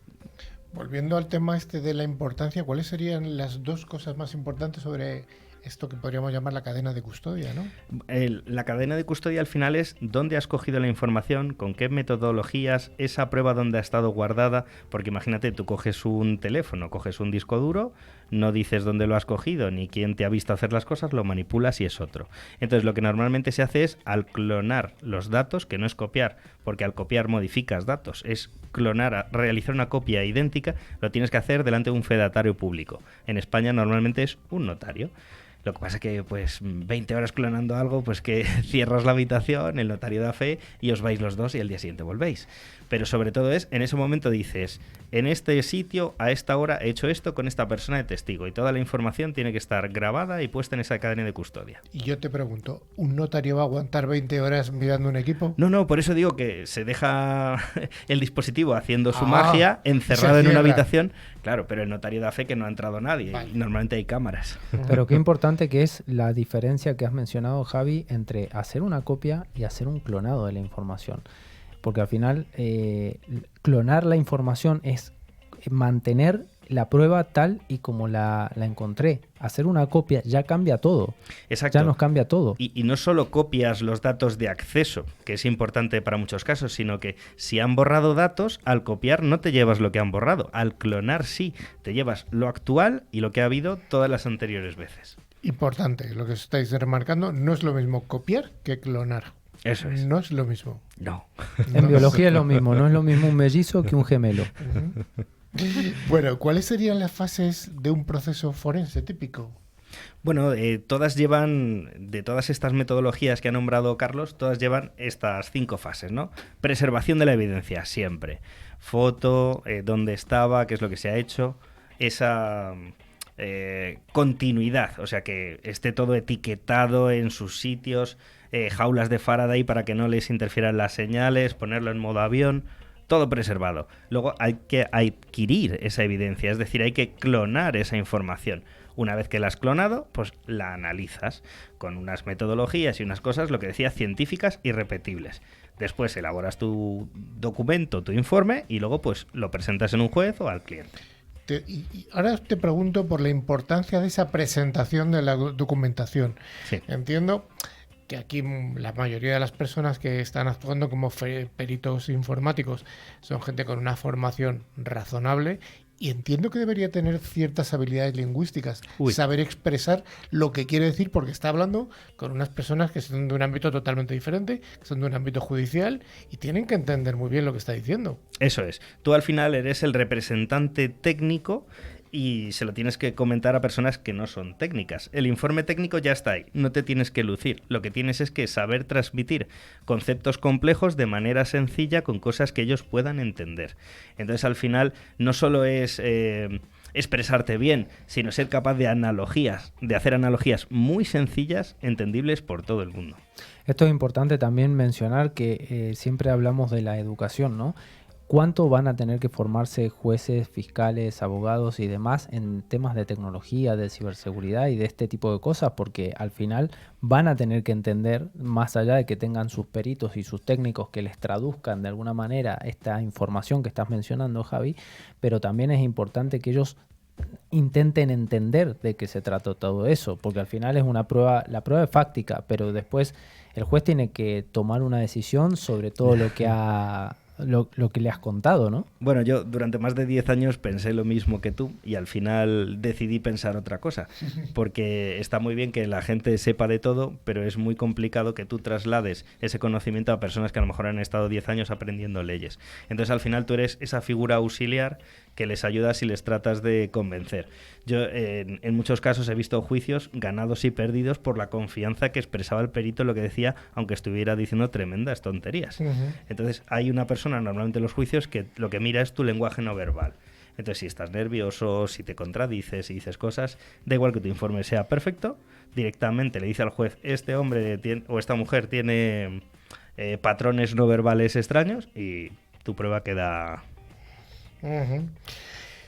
Volviendo al tema de la importancia, ¿cuáles serían las dos cosas más importantes sobre esto que podríamos llamar la cadena de custodia, ¿no? La cadena de custodia al final es dónde has cogido la información, con qué metodologías, esa prueba dónde ha estado guardada, porque imagínate, tú coges un teléfono, coges un disco duro, no dices dónde lo has cogido ni quién te ha visto hacer las cosas, lo manipulas y es otro. Entonces lo que normalmente se hace es al clonar los datos, que no es copiar, porque al copiar modificas datos, es clonar, realizar una copia idéntica, lo tienes que hacer delante de un fedatario público. En España normalmente es un notario. Lo que pasa es que, pues, 20 horas clonando algo, pues que cierras la habitación, el notario da fe y os vais los dos y el día siguiente volvéis. Pero sobre todo es, en ese momento dices, en este sitio, a esta hora, he hecho esto con esta persona de testigo y toda la información tiene que estar grabada y puesta en esa cadena de custodia. Y yo te pregunto, ¿un notario va a aguantar 20 horas mirando un equipo? No, por eso digo que se deja el dispositivo haciendo su magia, encerrado en una habitación. Claro, pero el notario da fe que no ha entrado nadie y normalmente hay cámaras. Pero qué importante que es la diferencia que has mencionado, Javi, entre hacer una copia y hacer un clonado de la información. Porque al final clonar la información es mantener la prueba tal y como la encontré. Hacer una copia ya cambia todo. Exacto. Ya nos cambia todo. Y no solo copias los datos de acceso, que es importante para muchos casos, sino que si han borrado datos, al copiar no te llevas lo que han borrado. Al clonar sí, te llevas lo actual y lo que ha habido todas las anteriores veces. Importante, lo que estáis remarcando, no es lo mismo copiar que clonar. Eso es. No es lo mismo. No. En biología es lo mismo, no es lo mismo un mellizo que un gemelo. Bueno, ¿cuáles serían las fases de un proceso forense típico? Bueno, todas llevan, de todas estas metodologías que ha nombrado Carlos, todas llevan estas 5 fases, ¿no? Preservación de la evidencia, siempre. Foto, dónde estaba, qué es lo que se ha hecho, esa continuidad, o sea, que esté todo etiquetado en sus sitios, jaulas de Faraday para que no les interfieran las señales, ponerlo en modo avión, todo preservado. Luego hay que adquirir esa evidencia, es decir, hay que clonar esa información. Una vez que la has clonado, pues la analizas con unas metodologías y unas cosas, lo que decía, científicas y repetibles. Después elaboras tu documento, tu informe, y luego pues lo presentas en un juez o al cliente. Y ahora te pregunto por la importancia de esa presentación de la documentación. Sí. Entiendo que aquí la mayoría de las personas que están actuando como peritos informáticos son gente con una formación razonable y entiendo que debería tener ciertas habilidades lingüísticas, saber expresar lo que quiere decir, porque está hablando con unas personas que son de un ámbito totalmente diferente, que son de un ámbito judicial y tienen que entender muy bien lo que está diciendo. Eso es. Tú al final eres el representante técnico y se lo tienes que comentar a personas que no son técnicas. El informe técnico ya está ahí, no te tienes que lucir. Lo que tienes es que saber transmitir conceptos complejos de manera sencilla con cosas que ellos puedan entender. Entonces al final no solo es expresarte bien, sino ser capaz de hacer analogías muy sencillas, entendibles por todo el mundo. Esto es importante también mencionar que siempre hablamos de la educación, ¿no? ¿Cuánto van a tener que formarse jueces, fiscales, abogados y demás en temas de tecnología, de ciberseguridad y de este tipo de cosas? Porque al final van a tener que entender, más allá de que tengan sus peritos y sus técnicos que les traduzcan de alguna manera esta información que estás mencionando, Javi, pero también es importante que ellos intenten entender de qué se trata todo eso, porque al final es una prueba, la prueba es fáctica, pero después el juez tiene que tomar una decisión sobre todo lo que le has contado, ¿no? Bueno, yo durante más de 10 años pensé lo mismo que tú y al final decidí pensar otra cosa, porque está muy bien que la gente sepa de todo, pero es muy complicado que tú traslades ese conocimiento a personas que a lo mejor han estado 10 años aprendiendo leyes. Entonces al final tú eres esa figura auxiliar que les ayudas y les tratas de convencer. Yo en muchos casos he visto juicios ganados y perdidos por la confianza que expresaba el perito en lo que decía, aunque estuviera diciendo tremendas tonterías. Entonces hay una persona normalmente en los juicios que lo que mira es tu lenguaje no verbal. Entonces si estás nervioso, si te contradices, si dices cosas, da igual que tu informe sea perfecto, directamente le dice al juez, este hombre o esta mujer tiene patrones no verbales extraños y tu prueba queda...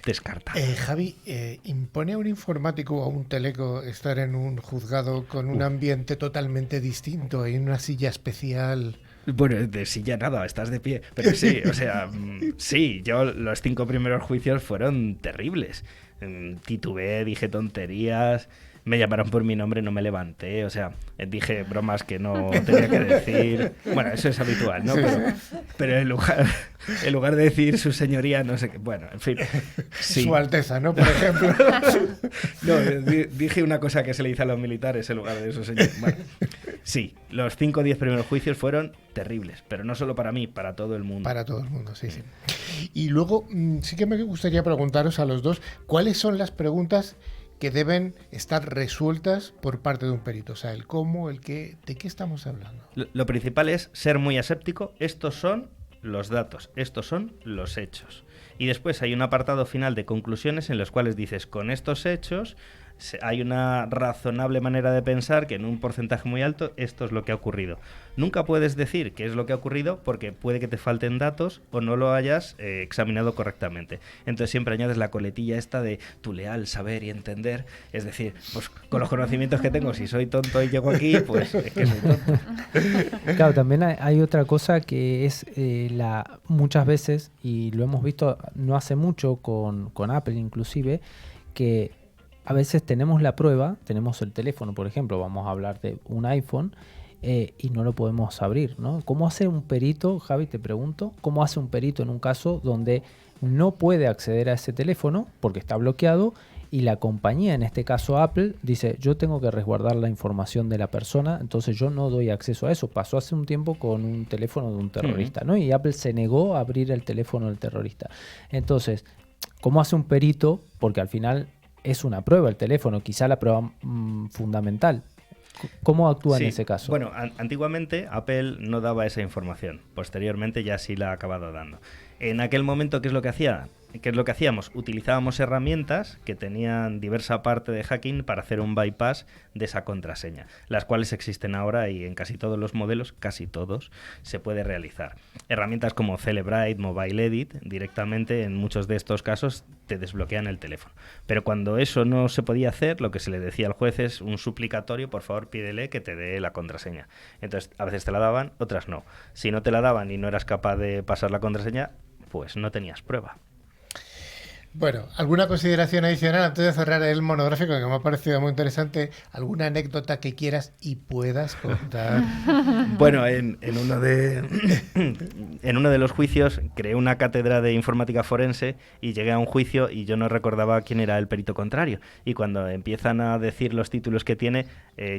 descarta. Javi, ¿impone a un informático o a un teleco estar en un juzgado con un ambiente totalmente distinto, en una silla especial? Bueno, de silla nada, estás de pie. Pero sí, o sea, sí, yo los 5 primeros juicios fueron terribles. Titubeé, dije tonterías, me llamaron por mi nombre, no me levanté, o sea, dije bromas que no tenía que decir. Bueno, eso es habitual, ¿no? Pero en lugar de decir su señoría, no sé qué, bueno, en fin. Sí. Su Alteza, ¿no? Por ejemplo. No, dije una cosa que se le dice a los militares en lugar de su señoría. Bueno, sí, los 5 o 10 primeros juicios fueron terribles, pero no solo para mí, para todo el mundo. Para todo el mundo, sí, sí. Y luego, sí que me gustaría preguntaros a los dos, ¿cuáles son las preguntas que deben estar resueltas por parte de un perito? O sea, el cómo, el qué, ¿de qué estamos hablando? Lo principal es ser muy aséptico. Estos son los datos, estos son los hechos. Y después hay un apartado final de conclusiones en los cuales dices, con estos hechos hay una razonable manera de pensar que en un porcentaje muy alto esto es lo que ha ocurrido. Nunca puedes decir qué es lo que ha ocurrido porque puede que te falten datos o no lo hayas examinado correctamente. Entonces siempre añades la coletilla esta de tu leal saber y entender. Es decir, pues con los conocimientos que tengo, si soy tonto y llego aquí, pues es que soy tonto. Claro, también hay otra cosa que es muchas veces, y lo hemos visto no hace mucho con Apple inclusive, que a veces tenemos la prueba, tenemos el teléfono, por ejemplo, vamos a hablar de un iPhone, y no lo podemos abrir, ¿no? ¿Cómo hace un perito, Javi, te pregunto, cómo hace un perito en un caso donde no puede acceder a ese teléfono porque está bloqueado y la compañía, en este caso Apple, dice, yo tengo que resguardar la información de la persona, entonces yo no doy acceso a eso? Pasó hace un tiempo con un teléfono de un terrorista, ¿no? Y Apple se negó a abrir el teléfono del terrorista. Entonces, ¿cómo hace un perito? Porque al final es una prueba el teléfono, quizá la prueba fundamental. ¿Cómo actúa en ese caso? Bueno, antiguamente Apple no daba esa información. Posteriormente ya sí la ha acabado dando. En aquel momento, ¿qué es lo que hacía? ¿Qué es lo que hacíamos? Utilizábamos herramientas que tenían diversa parte de hacking para hacer un bypass de esa contraseña, las cuales existen ahora y en casi todos los modelos, casi todos, se puede realizar. Herramientas como Celebrite, Mobile Edit, directamente en muchos de estos casos te desbloquean el teléfono. Pero cuando eso no se podía hacer, lo que se le decía al juez es un suplicatorio, por favor pídele que te dé la contraseña. Entonces, a veces te la daban, otras no. Si no te la daban y no eras capaz de pasar la contraseña, pues no tenías prueba. Bueno, ¿alguna consideración adicional antes de cerrar el monográfico que me ha parecido muy interesante? ¿Alguna anécdota que quieras y puedas contar? Bueno, en uno de los juicios creé una cátedra de informática forense y llegué a un juicio y yo no recordaba quién era el perito contrario. Y cuando empiezan a decir los títulos que tiene,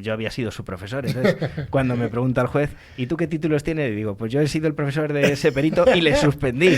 yo había sido su profesor. Entonces, cuando me pregunta el juez, ¿y tú qué títulos tienes? Y digo, pues yo he sido el profesor de ese perito y le suspendí.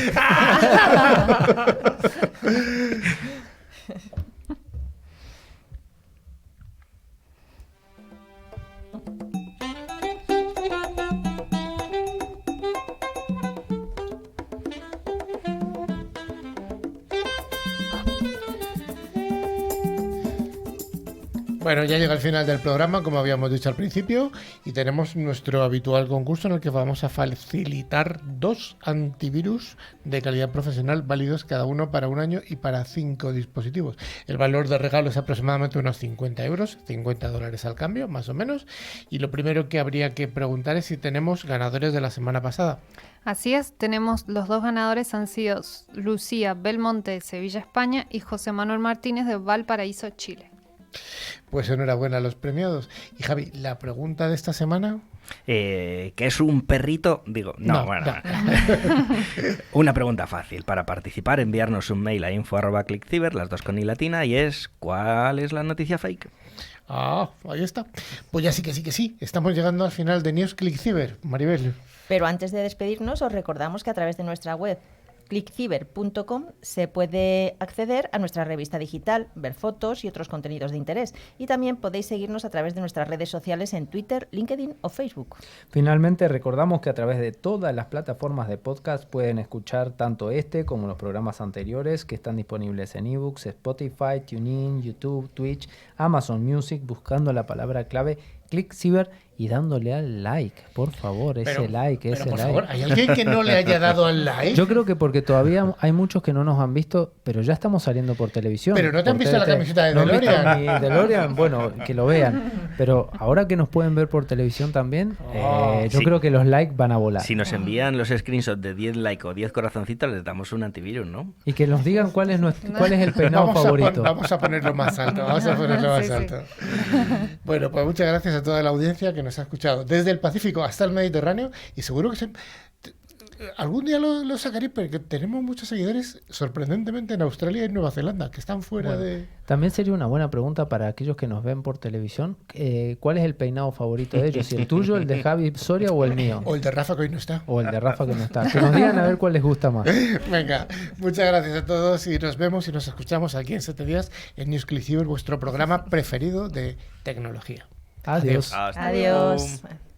Bueno, ya llega el final del programa, como habíamos dicho al principio, y tenemos nuestro habitual concurso en el que vamos a facilitar 2 antivirus de calidad profesional válidos cada uno para 1 año y para 5 dispositivos. El valor de regalo es aproximadamente unos 50 euros, $50 al cambio, más o menos. Y lo primero que habría que preguntar es si tenemos ganadores de la semana pasada. Así es, tenemos los 2 ganadores han sido Lucía Belmonte de Sevilla, España y José Manuel Martínez de Valparaíso, Chile. Pues enhorabuena a los premiados. Y Javi, la pregunta de esta semana... ¿Qué es un perrito? Digo, no. Una pregunta fácil. Para participar, enviarnos un mail a info@clickciber, las 2 con i latina, y es ¿cuál es la noticia fake? Ah, ahí está. Pues ya sí que sí. Estamos llegando al final de News ClickCiber. Maribel. Pero antes de despedirnos, os recordamos que a través de nuestra web clickciber.com se puede acceder a nuestra revista digital, ver fotos y otros contenidos de interés. Y también podéis seguirnos a través de nuestras redes sociales en Twitter, LinkedIn o Facebook. Finalmente, recordamos que a través de todas las plataformas de podcast pueden escuchar tanto este como los programas anteriores que están disponibles en ebooks, Spotify, TuneIn, YouTube, Twitch, Amazon Music, buscando la palabra clave ClickCiber y dándole al like, por favor, ese like. Por favor, ¿hay alguien que no le haya dado al like? Yo creo que porque todavía hay muchos que no nos han visto, pero ya estamos saliendo por televisión. Pero no te han visto la camiseta de ¿No DeLorean? han visto mi DeLorean? Bueno, que lo vean. Pero ahora que nos pueden ver por televisión también, yo creo que los likes van a volar. Si nos envían los screenshots de 10 likes o 10 corazoncitos, les damos un antivirus, ¿no? Y que nos digan cuál es el peinado favorito. Vamos a ponerlo más alto, alto. Bueno, pues muchas gracias a toda la audiencia que nos ha escuchado desde el Pacífico hasta el Mediterráneo, y seguro que algún día lo sacaré, porque tenemos muchos seguidores sorprendentemente en Australia y Nueva Zelanda, que están fuera de... También sería una buena pregunta para aquellos que nos ven por televisión, ¿cuál es el peinado favorito de ellos? ¿Si el tuyo, el de Javi Soria o el mío? O el de Rafa, que hoy no está. O el de Rafa, que no está. Que nos digan a ver cuál les gusta más. Venga, muchas gracias a todos y nos vemos y nos escuchamos aquí en 7 días en News ClickCiber, vuestro programa preferido de tecnología. Adiós. Hasta Adiós. luego.